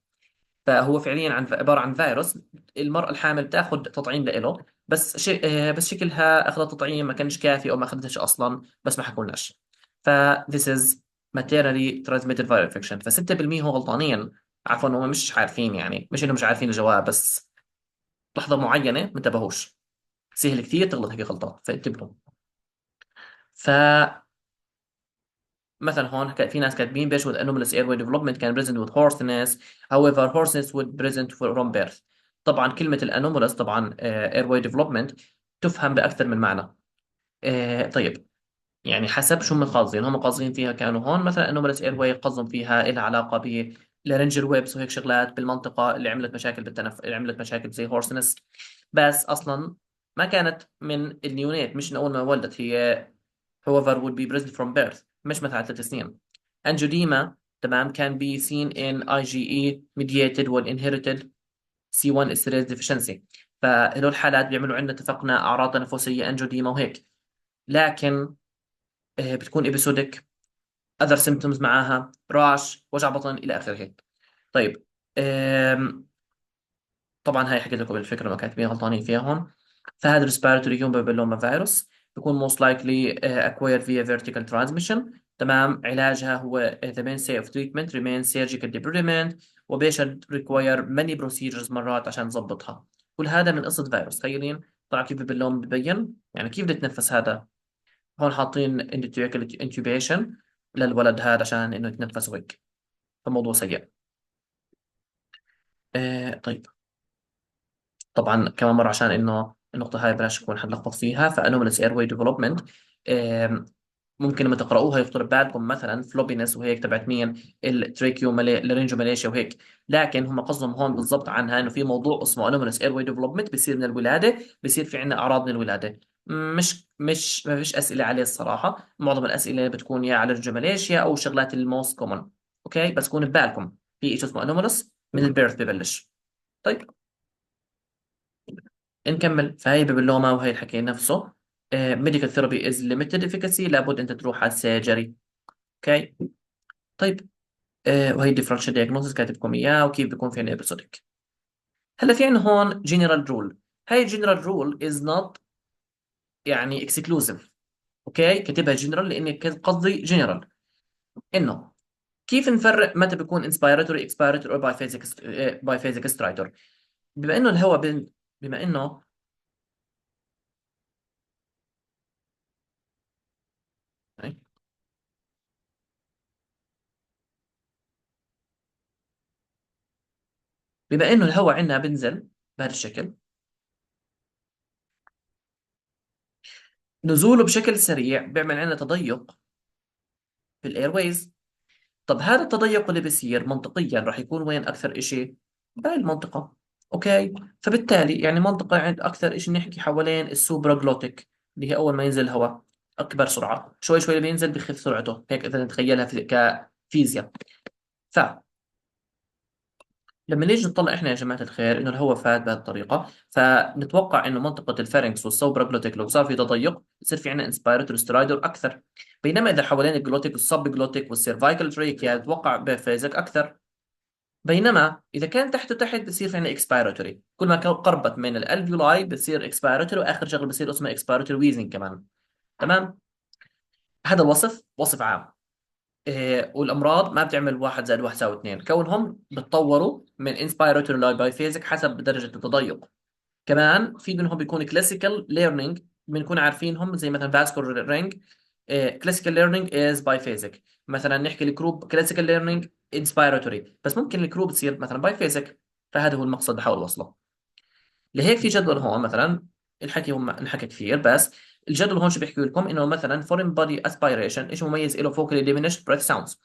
فهو فعليا عباره عن فيروس. المراه الحامل بتاخذ تطعيم له، بس بس شكلها اخذت تطعيم ما كانش كافي او ما اخذتش اصلا، بس ما حكولناش. ف this is maternally transmitted viral infection. ف 6% هو غلطانين. عفوا هم مش عارفين، يعني مش انهم مش عارفين الجواب، بس لحظه معينه ما انتبهوش. سهل كثير تغلط هيك غلطات، فانتبهوا. ف مثلا هون في ناس كاتبين بيش with anomalous airway development can present with hoarseness. However hoarseness would present from birth. طبعا كلمة الانومالس طبعا airway development تفهم بأكثر من معنى. طيب، يعني حسب شو هم قاصدين. هم قاصدين فيها كانوا هون مثلا anomalous airway قصدهم فيها لها علاقة ب laryngeal webs وهيك شغلات بالمنطقة اللي عملت مشاكل اللي عملت مشاكل زي hoarseness. بس أصلا ما كانت من النيونات، مش من أول ما ولدت هي. however would be present from birth، مش مثلا 3 سنين. angioedema تمام can be seen in IgE mediated وال inherited C1 esterase deficiency. فهدول الحالات بيعملوا عندنا اتفقنا أعراض تنفسية angioedema وهيك، لكن بتكون episodic other symptoms معاها راش وجع بطن إلى آخره. طيب طبعا هاي حكيت لكم الفكرة ما كاتبين غلطانين فيها هون. فهذا respiratory human papilloma virus بيكون most likely acquired via vertical transmission. تمام، علاجها هو the mainstay of treatment remains surgical debridement، وبيشد require many procedures مرات عشان نظبطها. كل هذا من قصة فيروس. تخيلين طبعا كيف البلوم ببين، يعني كيف بده يتنفس هذا. هون حاطين intubation للولد هذا عشان انه يتنفس وهيك، فموضوع سيء. طيب طبعا كمان مرة عشان انه النقطة هاي بلاش يكون حد لخبط فيها. فانوماليس اير واي ديفلوبمنت ممكن لما تقرأوها يخطر ببالكم مثلا فلوبينس وهيك تبعت مين، التريكيو لارينجو ماليشيا وهيك، لكن هم قصدهم هون بالضبط عنها انه في موضوع اسمه انوماليس اير واي ديفلوبمنت بيصير من الولادة، بيصير في عندنا اعراض من الولادة. مش ما فيش اسئلة عليه الصراحة. معظم الاسئلة بتكون يا على ماليشيا او شغلات الموست كومن. اوكي بس كون ببالكم في شيء اسمه انوماليس من البيرث ببلش. طيب نكمل. فهي بابلوما وهي الحكي نفسه. ميديكال ثيرابي از ليميتد افيكاسي، لابد انت تروح على السيرجري. اوكي طيب. وهي الديفرنشال دياجنوستس كاتبكم اياه وكيف بيكون في عندنا ابيسوديك. هلا في عندنا هون جنرال رول. هاي جنرال رول از نوت يعني اكسكلوزيف. اوكي كاتبها جنرال لاني قصدي جنرال انه كيف نفرق متى بيكون انسبيراتوري اكسبيراتوري او باي فيزيك سترايدر. بما انه الهواء بما انه بما انه الهواء عندنا بنزل بهذا الشكل، نزوله بشكل سريع بيعمل عندنا تضيق في الايرويز. طب هذا التضيق اللي بيصير منطقيا راح يكون وين أكثر إشي؟ بهاي المنطقة. أوكي. فبالتالي يعني منطقة عند أكثر إشي نحكي حوالين السوبراجلوتيك، اللي هي أول ما ينزل الهواء أكبر سرعة، شوي شوي بينزل بخف سرعته، هيك إذا نتخيلها في كفيزياء. فلما نيجي نطلع إحنا يا جماعة الخير إنه الهواء فات بهذه الطريقة، فنتوقع إنه منطقة الفارنكس والسوبراجلوتيك لو صار في تضيق يصير في عندنا انسبيراتوري سترايدر أكثر. بينما إذا حوالين الجلوتيك والسب جلوتيك والسيرفايكال تريكيا نتوقع بفيزك أكثر. بينما اذا كان تحته تحت بصير في عندنا اكسبيراتوري، كل ما قربت من الالفيولاي بصير اكسبيراتوري، واخر شغله بصير اسمها اكسبيراتوري ويزنج كمان. تمام. هذا الوصف وصف عام. والامراض ما بتعمل واحد زائد واحد يساوي اثنين، كونهم بتطوروا من انسبيراتوري لايبايفيزك حسب درجه التضيق. كمان في منهم بيكون كلاسيكال ليرنينج، بنكون عارفينهم زي مثلا فاسكولار رينج. كلاسيكال ليرنينج از بايفيزك. مثلا نحكي الكروب كلاسيكال ليرنينج انسبيراتوري، بس ممكن الكروب تصير مثلا بايفيزك. فهذا هو المقصد بحاول اوصله. لهيك في جدول هون مثلا، الحكي هم انحكى كثير، بس الجدول هون شو بيحكي لكم انه مثلا فورين بودي اسبيريشن ايش مميز له؟ فوكالي ديمينيشد بريث ساوندز.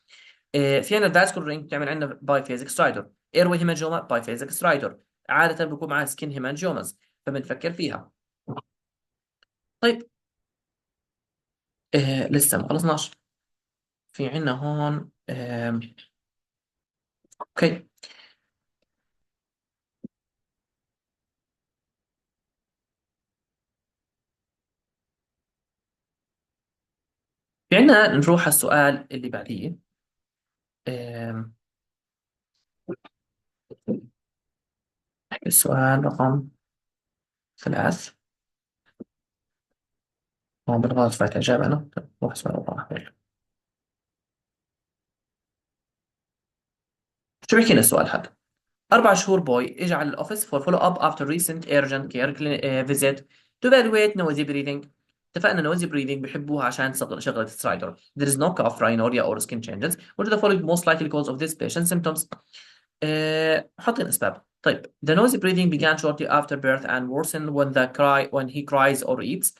في عندنا الفاسكولار رينج بتعمل عندنا بايفيزك سترايدر. ايروي هيمانجوما بايفيزك سترايدر. عاده بيكون معها سكين هيمانجوماز، فبنفكر فيها. طيب. لسه ما خلصناش. في عندنا هون اوكي. في عندنا نروح على السؤال اللي بعديه. آم، السؤال رقم 3. هو بالغلط فات إجابة أنا. روح السؤال رقم 1. شو بيحكي لنا السؤال هذا؟ 4 شهور بوي اجى على الأوفيس for follow up after recent urgent care visit to evaluate noisy breathing. اتفقنا noisy breathing بحبوها عشان شغلة سترايدر. There is no cough, rhinorrhea or skin changes. What are the following most likely cause of this patient symptoms? حاطين أسباب. طيب. The noisy breathing began shortly after birth and worsened when he cries or eats.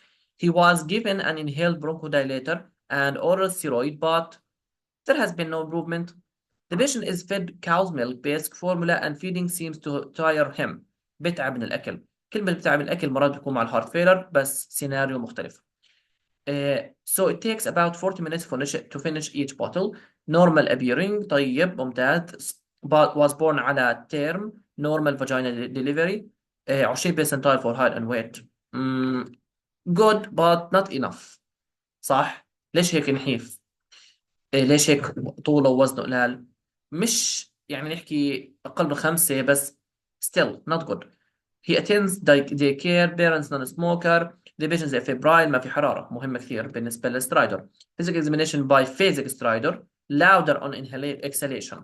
He was given an inhaled bronchodilator and oral steroid, but there has been no improvement. The patient is fed cow's milk based formula and feeding seems to tire him. بتعب من الأكل. كلمة بتعب من الأكل مرات بتكون مع الهارت فيلر، بس سيناريو مختلف. So it takes about 40 minutes to finish each bottle. Normal appearing. طيب ممتاز. But was born على term. Normal vaginal delivery. 20 percentile for height and weight. Good but not enough. صح؟ ليش هيك نحيف؟ ليش هيك طوله ووزنه قلال؟ مش يعني نحكي أقل من 5 بس. still not good. He attends daycare. Parents non-smoker. The patient is febrile. ما في حرارة، مهمة كثير بالنسبة للسترايدر. Physical examination by phasic strider. Louder on exhalation.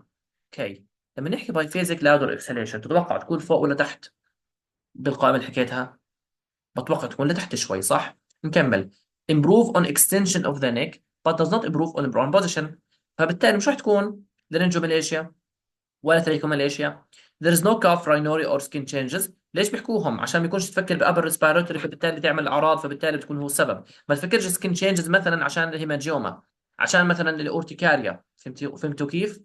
اوكي. لما نحكي by phasic louder exhalation تتوقع تكون فوق ولا تحت بالقائمة اللي حكيتها؟ بتوقع تكون لتحت شوي، صح؟ نكمل. improve on extension of the neck but does not improve on brown position. فبالتالي مش راح تكون laryngomalacia ولا trichomalacia. there is no cough, rhinorrhea or skin changes. ليش بيحكوهم؟ عشان ما يكونش تفكر بأبر respiratory فبالتالي تعمل أعراض، فبالتالي بتكون هو السبب. ما تفكرش skin changes مثلا عشان الهيمانجيوما، عشان مثلا الأورتيكاريا. فهمتوا كيف؟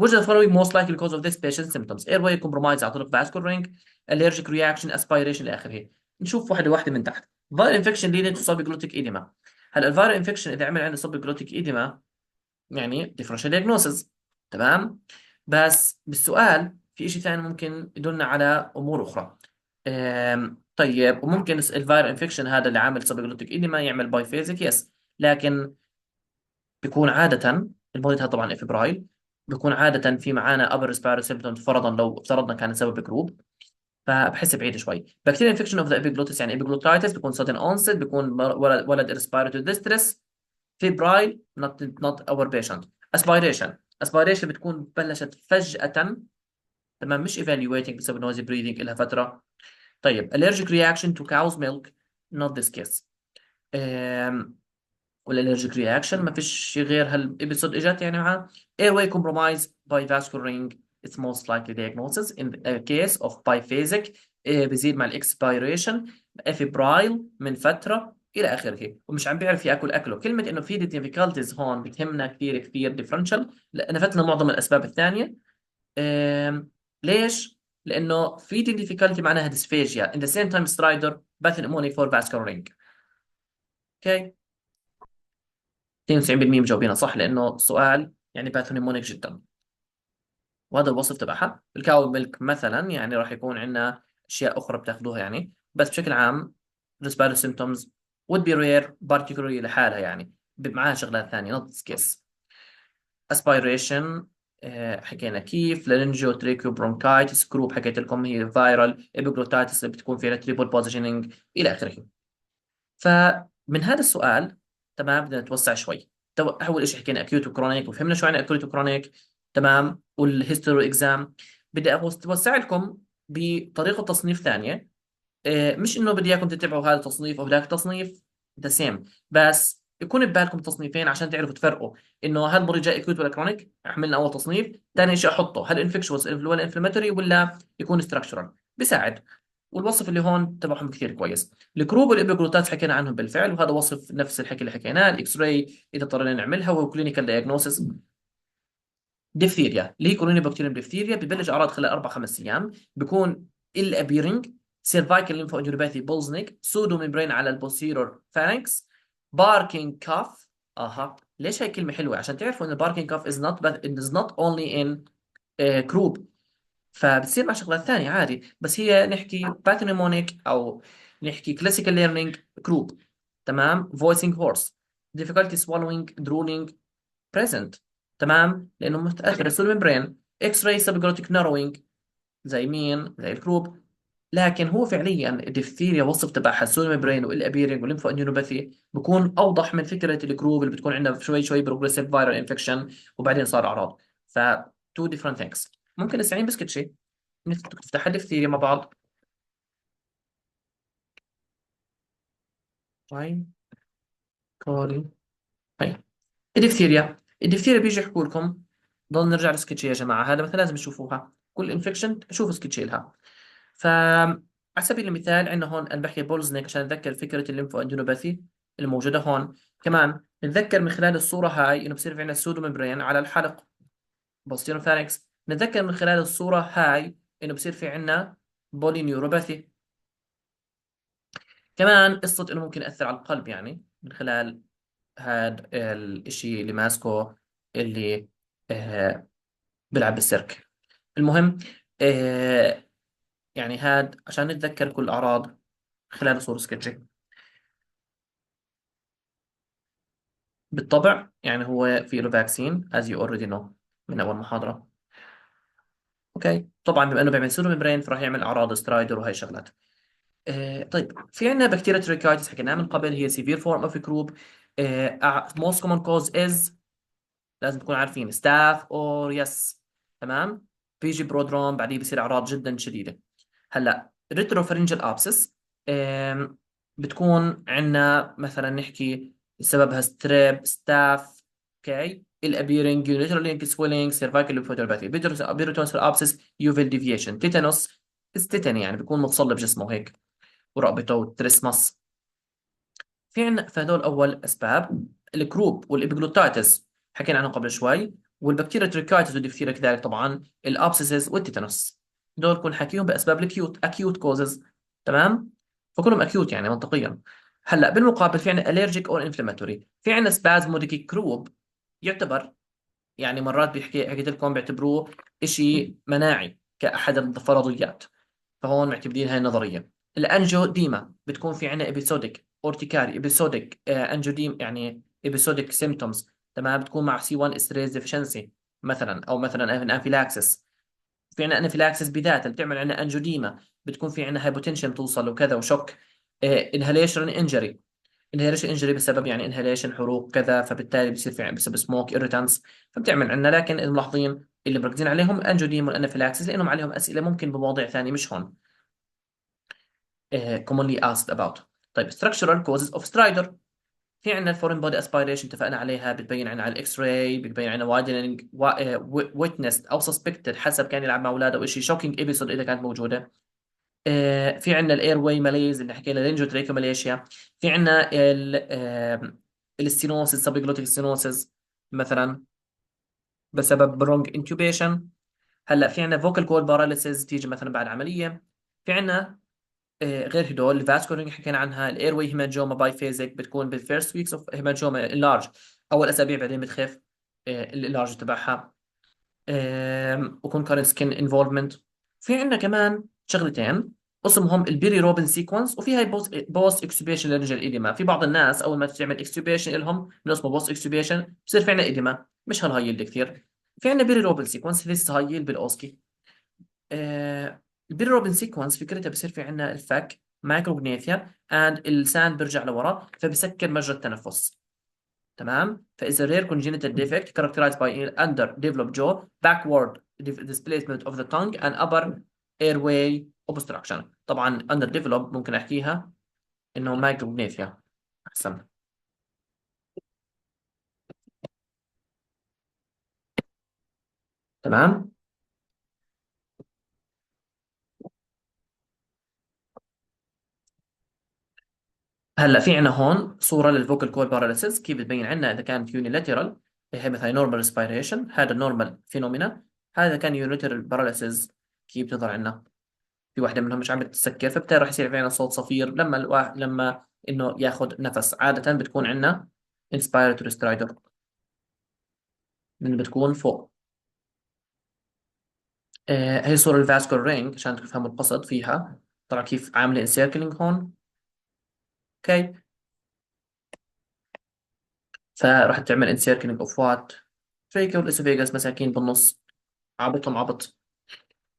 Which of the following most likely cause of this patient's symptoms? airway compromise عن طريق vascular ring, allergic reaction, aspiration إلى آخره. نشوف واحدة واحدة من تحت. viral infection leading to subglottic edema. هلا الفيرال انفكشن اذا عمل عندنا subglottic edema يعني differential diagnosis. تمام. بس بالسؤال في شيء ثاني ممكن يدلنا على امور اخرى. طيب وممكن الفيرال انفكشن هذا اللي عامل subglottic edema يعمل بايفيزيك، يس. لكن بيكون عادة المريض هذا طبعا افبرايل. بيكون عادة في معانا upper respiratory symptoms، فرضا لو افترضنا كان سبب جروب، فبحس بعيد شوي. بكتيريا انفكشن اوف ذا ابيجلوتس يعني ابيجلوتايتس، بيكون sudden onset، بيكون ولد respiratory distress. febrile not our patient. aspiration بتكون بلشت فجأة. تمام. مش evaluating بسبب noisy breathing لها فترة. طيب allergic reaction to cow's milk not this case. والالرجيك رياكشن ما فيش شيء غير هالابيسود اجت يعني معاه. airway compromise by vascular ring. It's most likely diagnosis in a case of biphasic. بيزيد مع الاكسبيريشن. افبرايل من فترة. الى اخره، ومش عم بيعرف ياكل اكله. كلمه انه في difficulties هون بتهمنا كثير كثير differential، نفتنا معظم الاسباب الثانيه. أم... ليش؟ لانه في difficulty معناها dysphagia in the same time stridor pathognomonic for vascular ring. اوكي، 92% مجاوبينها صح، لانه سؤال يعني باثونيمونيك جدا. وهذا الوصف تبعها. الكاو ميلك مثلا يعني راح يكون عندنا اشياء اخرى بتاخذوها يعني، بس بشكل عام respiratory symptoms would be rare particularly لحالها يعني، معاها شغلات ثانيه not this case. aspiration حكينا كيف. لارنجيو تريكيو برونكايتس جروب حكيت لكم هي فايرال ابيجلوتايتس اللي بتكون فيها تريبل بوزيشننج الى اخره. فمن هذا السؤال تمام بدنا نتوسع شوي. اول شيء حكينا اكيوت وكرونيك وفهمنا شو يعني اكيوت وكرونيك تمام، والهيستوري اكزام. بدي اوسع لكم بطريقه تصنيف ثانيه. مش انه بدي اياكم تتبعوا هذا التصنيف او ذاك التصنيف ذا سيم، بس يكون ببالكم تصنيفين عشان تعرفوا تفرقوا انه هل المريض جاي اكيوت ولا كرونيك. عملنا اول تصنيف. ثاني شيء احطه هل انفكشوس ولا انفلاماتوري ولا يكون ستراكشرال، بيساعد. والوصف اللي هون تبعهم كثير كويس. الكروب والابيجلوتات حكينا عنهم بالفعل، وهذا وصف نفس الحكي اللي حكيناه. الاكس راي اذا اضطرينا نعملها، وهو كلينيكال دايجنوسيس. ديفتيريا اللي هي كولوني بكتيريوم ديفتيريا ببلش اعراض خلال 4 5 ايام. بيكون الابيرنج سيرفايكال ليمفوانجيوباثي بولزنيك سودو ميمبرين على البوستيرور فارنكس باركينج كاف. اها، ليش هاي كلمه حلوه؟ عشان تعرفوا ان الباركينج كاف is not only in كروب، فبتصير مع شغلات ثانيه عادي، بس هي نحكي باثونيمونيك او نحكي كلاسيكال ليرنينج كروب. تمام. فويسنج هورس difficulty swallowing drooling present. تمام، لانه متاثر السول ممبرين. اكس راي سبجلوتيك ناروينج زي مين؟ زي الكروب. لكن هو فعليا الديفتيريا وصف تبعها السول ممبرين والابيرنج والليمفو انيونوباثي بكون اوضح من فكره الكروب اللي بتكون عندنا شوي شوي بروجريسيف فايرال انفكشن وبعدين صار اعراض. ف تو ديفرنت ثينكس. ممكن نستعين بسكتشي نفتح الديفتيريا مع بعض. طيب كوري. طيب الديفتيريا بيجي يحكوا لكم. ضل نرجع لسكتشي يا جماعه، هذا مثلا لازم تشوفوها كل انفكشن شوفوا سكتشي لها. فعلى سبيل المثال عندنا هون انا بحكي بولزنيك عشان نتذكر فكره الليمفو انجينوباثي الموجوده هون. كمان نتذكر من خلال الصوره هاي انه بصير في عندنا سودو ممبرين على الحلق بوستيرو فارنكس. نتذكر من خلال الصوره هاي انه بصير في عندنا بولي نيوروباثي. كمان قصه انه ممكن ياثر على القلب يعني من خلال هذا الشيء اللي ماسكه اللي آه بيلعب بالسيرك. المهم يعني هاد عشان نتذكر كل الأعراض خلال صورة سكتشي. بالطبع يعني هو في له فاكسين as you already know من أول محاضرة. أوكي، طبعا بما إنه بيعمل سودو ميمبرين فراح يعمل أعراض سترايدر وهي شغلات. طيب في عندنا بكتيريا تريكايتس حكيناها من قبل، هي severe form of group. most common cause is لازم تكونوا عارفين ستاف اور يس. تمام. بيجي برودروم بعديه بصير اعراض جدا شديده. هلا ريتروفرنجال ابسس بتكون عندنا مثلا نحكي سببها ستريب ستاف. اوكي، الابيرنج يونيترال لينك سويلينج سيرفايكال ليمفوتوباثي بيروتونسال ابسس يوفيل ديفيشن تيتانوس. ستيتن يعني بيكون متصلب جسمه هيك ورقبته تريسماس. في عندنا فهدول اول اسباب. الكروب والابيجلوتايتس حكينا عنهم قبل شوي، والبكتيريا تريكايتس والديفتيريا كذلك طبعا، الابسيسز والتيتانوس. دول كون حكيهم باسباب الكيوت اكيوت كوزز. تمام، فكلهم اكيوت يعني منطقيا. هلا بالمقابل في عندنا الرجيك او انفلاماتوري. في عندنا سبازموديك كروب يعتبر يعني مرات حكيت لكم بيعتبروه شيء مناعي كاحد الفرضيات، فهون معتمدين هاي النظريه. الانجيو ديما بتكون في عندنا ابيسوديك اورتيكاري ابيسوديك انجيو ديم يعني ابيسوديك سيمتومز. تمام، بتكون مع سي 1 استريز ديفشنسي مثلا، او مثلا انافيلاكسس. في عندنا انافيلاكسس بذات اللي بتعمل عندنا انجيوديما. بتكون في عندنا هايبوتنشن توصل وكذا وشوك. انهاليشن انجري. انهاليشن انجري بسبب يعني انهاليشن حروق كذا، فبالتالي بصير في بسبب سموك irritants فبتعمل عندنا. لكن الملاحظين اللي مركزين عليهم الانجيوديما والانافيلاكسس لانهم عليهم اسئله ممكن بمواضيع ثانيه مش هون. commonly asked about. طيب structural causes of stridor. في عندنا الفورين بودي اسبيريشن اتفقنا عليها، بتبين عنا على الاكس راي، بتبين عنا وايدنينج ويتنس او سسبكتد حسب كان يلعب مع اولاده او شيء شوكينج ابيسود اذا كانت موجوده. في عندنا الاير واي ماليز اللي حكينا، لينجو ماليشيا. في عندنا الستينوسيس، سبيجلوتيك ستينوسيس مثلا، بسبب برونج انتوبيشن. هلا في عندنا فوكال كورد باراليسيس تيجي مثلا بعد عمليه. في عندنا غير هدول الفاسكولار حكينا عنها، الاير واي هيمانجوما باي فيزيك بتكون بالفيرست ويكس اوف هيمانجوما اللارج، اول اسابيع بعدين بتخف اللارج تبعها. وكونكرنت سكين انفولفمنت. في عندنا كمان شغلتين اسمهم البيري روبن سيكونس، وفي هاي بوست اكسبيشن لارنجال ايديما. في بعض الناس اول ما تعمل اكسبيشن لهم من اسمه بوست اكسبيشن بصير في عندنا ايديما، مش هالهاي اللي كثير. في عندنا بيري روبن سيكونس لسه هاي بالاوسكي. آه البيري روبن سيكونس فكرتها بصير في عندنا الفك مايكروجنيثيا اند اللسان بيرجع لورا فبسكر مجرى التنفس. تمام. فإذا rare congenital defect characterized by underdeveloped jaw, backward displacement of the tongue and upper airway obstruction. طبعا underdeveloped ممكن أحكيها إنه مايكروبنيثيا أحسن. تمام. هلا في عنا هون صورة للفوكال كورد باراليسيس، كيف بتبين عنا إذا كانت unilateral هي مثلا normal respiration، هذا normal phenomena. هذا كان unilateral paralysis، كيف بتظهر عنا في واحدة منهم مش عم بتتسكر، فبالتالي راح يصير في عنا صوت صفير لما لما انه ياخذ نفس. عادة بتكون عنا inspiratory stridor اللي بتكون فوق. هي صورة الفاسكول رينج عشان تفهموا القصد فيها. طبعا كيف عاملة انسيركلينج هون. اوكي. فراح تعمل انسيركلينج اوف وات فيكا والاسوفيجاس مساكين بالنص، عبطهم عبط.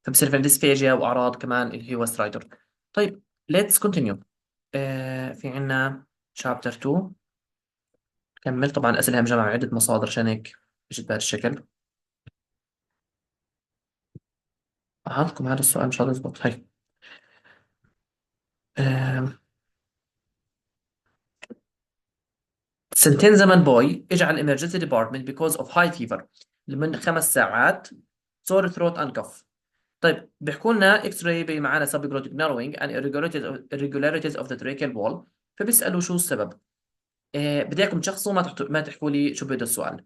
فبصير في ديسفيجيا واعراض كمان اللي هو سترايدر. طيب ليتس كونتينيو. في عنا شابتر 2 كمل. طبعا أسئلة مجمع من عدة مصادر عشان هيك اجت بهذا الشكل. أعطكم هذا السؤال مش راضي يزبط. هي آم، سنتين زمن بوي اجى على الامرجنسي ديبارتمنت بيكوز اوف هاي فيفر من 5 ساعات، سور ثروت ان كف. طيب بيحكوا لنا اكس راي معنا سبجلوتيك ناروينج and irregularities of the tracheal wall. فبيسألوا شو السبب. بدي اياكم تشخصوا، ما تحكوا لي شو بده السؤال.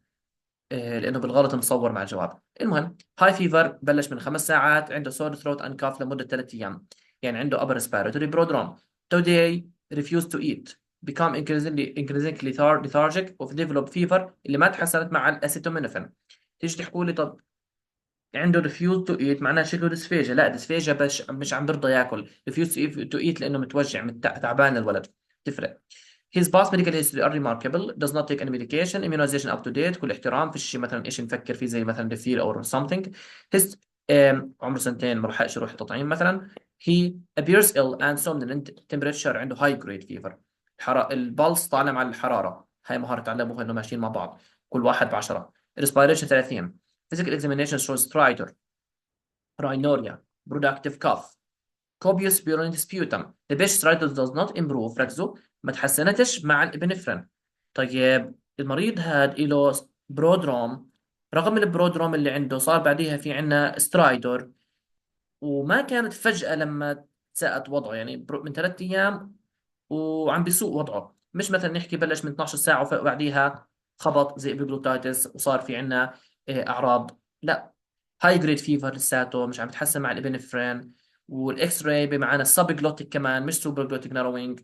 لانه بالغلط مصور مع الجواب. المهم هاي فيفر بلش من 5 ساعات، عنده سور ثروت اند كاف لمده 3 ايام، يعني عنده upper respiratory prodrome. Today refused to eat, become increasingly lethargic of develop fever اللي ما تحسنت مع الاسيتامينوفين. تيجي تحكوا لي طب عنده refuse to eat معناها شكله ديسفيجيا؟ لا، ديسفيجيا مش عم برضى ياكل. refuse to eat لانه متوجع تعبان الولد. تفرق. His past medical history are remarkable. Does not take any medication. Immunization up to date. كل احترام. فيش شيء مثلا ايش نفكر فيه زي مثلا diphtheria or something. His عمره سنتين ما لحقش يروح التطعيم مثلا. He appears ill and somnolent. Temperature عنده high grade fever. البلس طالع مع الحرارة. هاي مهارة تعلموها انه ماشيين مع بعض. كل واحد ب10. Respiration 30. Physical examination shows stridor, rhinorrhea, productive cough, copious urine sputum. The patient stridor does not improve. ركزوا، ما تحسنتش مع الابنفرين. طيب المريض هاد له برودروم، رغم البرودروم اللي عنده صار بعديها في عنا سترايدور، وما كانت فجأة لما ساءت وضعه، يعني من 3 أيام وعم بيسوء وضعه. مش مثلا نحكي بلش من 12 ساعة وبعديها خبط زي ابيجلوتايتس وصار في عنا أعراض. لا، هاي جريد فيفر لساته مش عم يتحسن مع الابنفرين. والاكس راي بمعنى السبجلوتيك كمان مش سوبر جلوتيك ناروينج.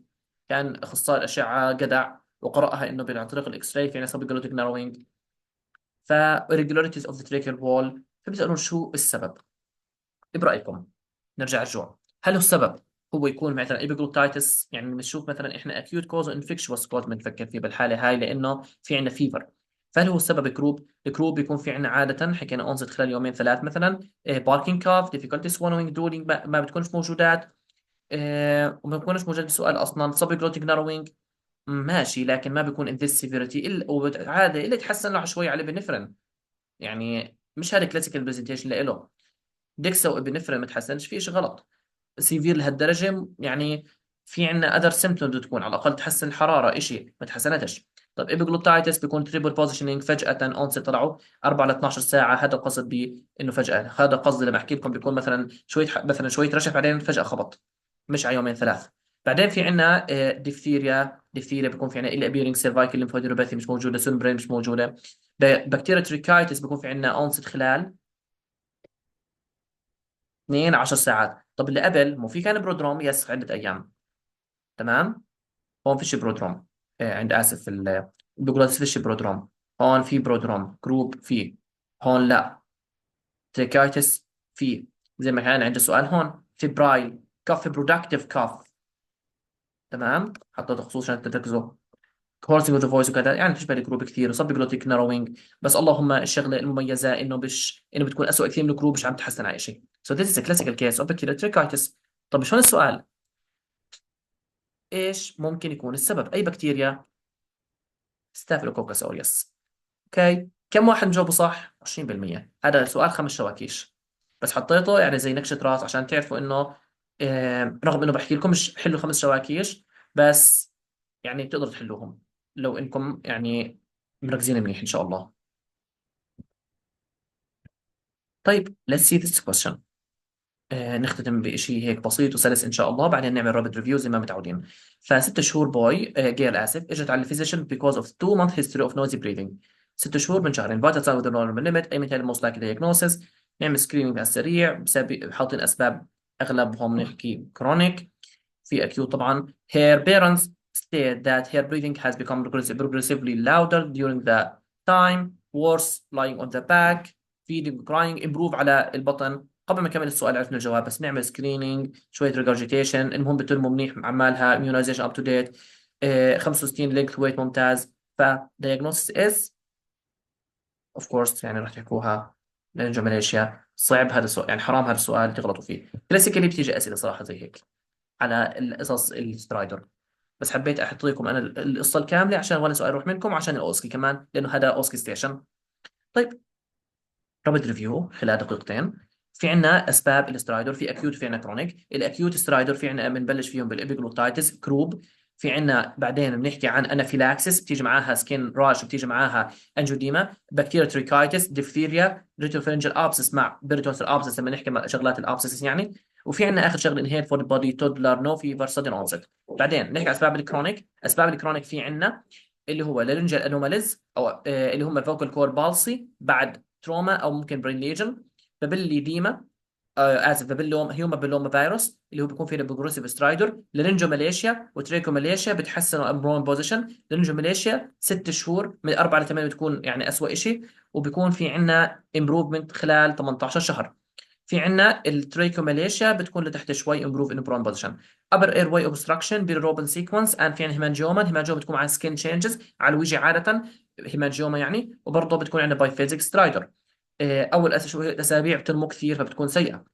كان اخصائي الاشعه جدع وقراها انه عن طريق الاكس راي في عنا سبجلوتيك ناروينج. ف irregularities of the tracheal wall. فبيسالون شو السبب. ايه برايكم؟ نرجع الجوع. هل هو السبب هو يكون مثلا ايبيجلوتايتس؟ يعني بنشوف مثلا احنا اكيوت كوز وانفكشوس كوز بنفكر فيه بالحاله هاي لانه في عندنا فيفر. فهل هو السبب كروب؟ الكروب بيكون في عندنا عاده حكينا اونست خلال يومين ثلاث مثلا. باركينج كاف، ديفيكولتي سوالوينج دولينج ما بتكونش موجودات. وما بتكونش موجود بالسؤال اصلا. سبجلوتيك ناروينج ماشي، لكن ما بيكون ان ذيس سيفيريتي الا وعاده الا يتحسن له شوي على البنفرين. يعني مش هذا كلاسيكال برزنتيشن له. ديكسا وابنفرين ما تحسنش في شيء غلط. سيفير لهالدرجه يعني. في عندنا اذر سيمتومز تكون على الاقل تحسن الحراره، شيء ما تحسنتش. طب ابيجلوتايتس بيكون تريبل بوزيشننج فجأة اونست طلعوا 4 ل 12 ساعة. هذا القصد بانه فجأة، هذا قصدي لما احكي لكم بيكون مثلا شوية مثلا شوية رشح بعدين فجأة خبط، مش على يومين ثلاث. بعدين في عندنا ديفتيريا بيكون في عندنا الابيرنج سيرفايكال ليمفوديروباثي مش موجوده، سونبرين مش موجوده. بكتيريا تريكايتس بيكون في عندنا اونست خلال 2 10 ساعات. طب اللي قبل مو في كان برودروم؟ يس عده ايام. تمام. هون فيش برودروم. عند اسف بيقولوا فيش برودروم. هون في برودروم جروب في، هون لا. تريكايتس في، زي ما كان عندي سؤال هون فيبرايل كف برودكتيف كف. تمام، حطيته خصوصا عشان تركزوا. كورسنج ذا فويس وكذا، يعني بتشبه الجروب كثير، وصب جلوتيك ناروينج. بس اللهم الشغله المميزه انه انه بتكون اسوء كثير من الجروب، مش عم تحسن على شيء. سو ذيس از كلاسيكال كيس اوف بكتيريا تريكايتس. طب شلون السؤال؟ ايش ممكن يكون السبب؟ اي بكتيريا؟ ستافيلوكوكس اوريوس. اوكي، كم واحد جاوبوا صح؟ 20%. هذا سؤال 5 شواكيش، بس حطيته يعني زي نكشة راس عشان تعرفوا انه رغم انه بحكي لكم مش حلوا 5 شواكيش، بس يعني بتقدروا تحلوهم لو انكم يعني مركزين منيح ان شاء الله. طيب let's see this question. نختتم بشيء هيك بسيط وسلس ان شاء الله، بعدين نعمل رابط ريفيو زي ما متعودين. ف6 شهور بوي جيل اسف اجت على الفيزيشن because of 2 month history of noisy breathing. 6 شهور من شهرين vital sign within normal limit اي مثال most likely diagnosis. نعمل سكرينينج على السريع بسبب حاطين اسباب اغلبهم نحكي chronic. في acute طبعا. Her parents state that her breathing has become progressively louder during the time, worse lying on the back, feeding, crying, improve على البطن. قبل ما نكمل السؤال عرفنا الجواب، بس نعمل سكرينينج شويه ريجرجيتيشن، المهم بتلموا منيح عمالها immunization up to date. 65 لينك ويت ممتاز. ف diagnosis is of course يعني راح تحكوها لانجو ماليشيا. صعب هذا السؤال، يعني حرام هذا السؤال تغلطوا فيه. كلاسيكالي بتيجي اسئله صراحه زي هيك على القصص السترايدر، بس حبيت احط لكم انا القصه الكامله عشان ولا سؤال يروح منكم، عشان الاوسكي كمان لانه هذا اوسكي ستيشن. طيب رابط ريفيو خلال دقيقتين. في عندنا اسباب الاسترايدر، في اكيوت في عندنا كرونيك. الاكيوت سترايدر في عندنا بنبلش فيهم بالابيجلوتايتس كروب. في عندنا بعدين بنحكي عن انافيلاكسس بتيجي معاها سكين راش، بتيجي معاها انجوديما، بكتيريا تريكايتس، ديفتيريا، ريتروفرنجال ابسس مع بيرتونسال ابسس لما نحكي شغلات الابسس يعني. وفي عندنا اخر شغله انهيل فور بودي تودلر نو فيفر سدن اونست. بعدين نحكي اسباب الكرونيك. اسباب الكرونيك في عندنا اللي هو لارنجال انوماليز او اللي هم فوكال كور بالسي بعد تروما او ممكن برين ليجن. بابيلي ديما، اسف بابيلوم هيوما بابيلوما فيروس اللي هو بيكون فيه بروجريسيف سترايدر. لارنجو ماليشيا وتريكو ماليشيا بتحسنوا امبرون بوزيشن. لارنجو ماليشيا 6 شهور من 4 ل 8 بتكون يعني اسوء شيء، وبيكون في عندنا امبروفمنت خلال 18 شهر. في عندنا التريكو ماليشيا بتكون لتحت شوي امبروف ان برون بوزيشن. upper airway obstruction بالروبن سيكونس and في عندنا هيمانجيوما. الهيمانجيوما بتكون مع سكين تشينجز على الوجه عاده، هيمانجيوما يعني. وبرضه بتكون عندنا بايفيزيك سترايدر. اول اسابيع بتنمو كثير فبتكون سيئه.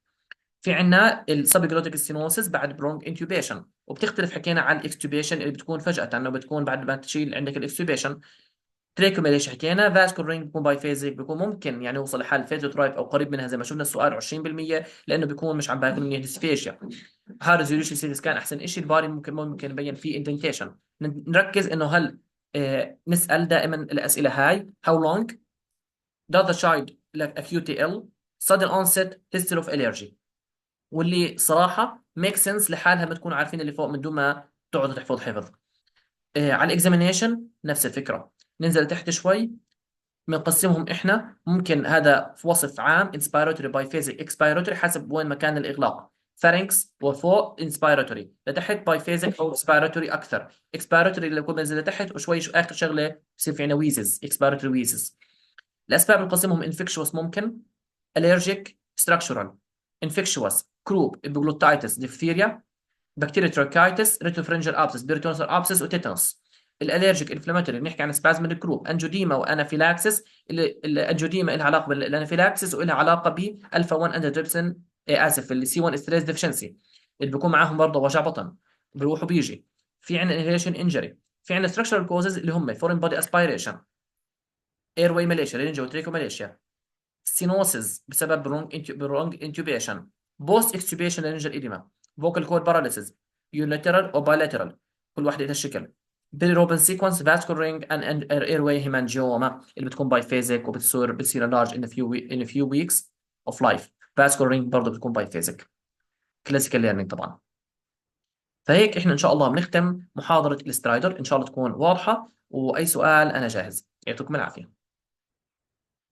في عندنا السبجلوتيك ستينوسيس بعد برونك انتوبيشن، وبتختلف حكينا عن الاكستوبيشن اللي بتكون فجاه انه بتكون بعد ما تشيل عندك الاكستوبيشن. تريكوميليش حكينا. فاسكول رينج بيكون باي فيزيك، بيكون ممكن يعني يوصل لحال فيزيوترايب او قريب منها زي ما شفنا السؤال 20%، لانه بيكون مش عم باكل منيح ديسفيشيا. هذا ريزوليوشن سيتي سكان احسن شيء. الباري ممكن نبين فيه اندنتيشن. نركز انه هل نسال دائما الاسئله هاي how long does the child like acutely ill sudden onset history of allergy، واللي صراحه ميك سنس لحالها ما تكونوا عارفين اللي فوق من دون ما تقعدوا تحفظ حفظ. على الاكزامينيشن نفس الفكره. ننزل تحت شوي بنقسمهم احنا، ممكن هذا في وصف عام inspiratory biphasic expiratory حسب وين مكان الاغلاق. فارنكس وفوق inspiratory، لتحت biphasic او expiratory اكثر. expiratory اللي بكون بنزل لتحت وشوي اخر شغله بصير في عندنا wheezes expiratory wheezes. الاسباب بنقسمهم infectious ممكن، allergic structural. infectious كروب epiglottitis diphtheria بكتيريا تراكايتس ريتروفرنجال ابسس بيرتونسال ابسس وتيتانوس. الالرجيك انفلاماتوري بنحكي عن سبازم الجروب انجوديما وانافيلاكسس. الانجوديما لها علاقه بالانافيلاكسس والها علاقه بالفا 1 انترتريبسين اسف السي 1 ستريس ديفشنسي اللي بيكون معاهم برضه وجع بطن بروح وبيجي. في عندنا انهيليشن انجري. في عندنا ستراكشرال كوزز اللي هم فورين بودي اسبيريشن، اير واي ماليشيا رينجو تريكو ماليشيا، سينوسز بسبب برونج انتوبيشن، بوست اكستوبيشن رينجل اديما، فوكال كورد باراليسيس، يونيلاترال او بايلاترال كل واحده لها الشكل. بيلي روبن سيكونس فاسكولار رينج اند اير واي هيمانجيوما اللي بتكون باي فيزيك بتصير لارج ان فيو ويكس اوف لايف. فاسكولار رينج برضه بتكون باي فيزيك. كلاسيكال ليرنينج طبعا. فهيك احنا ان شاء الله بنختم محاضرة الاسترايدر، ان شاء الله تكون واضحة، واي سؤال انا جاهز. يعطيكم العافية.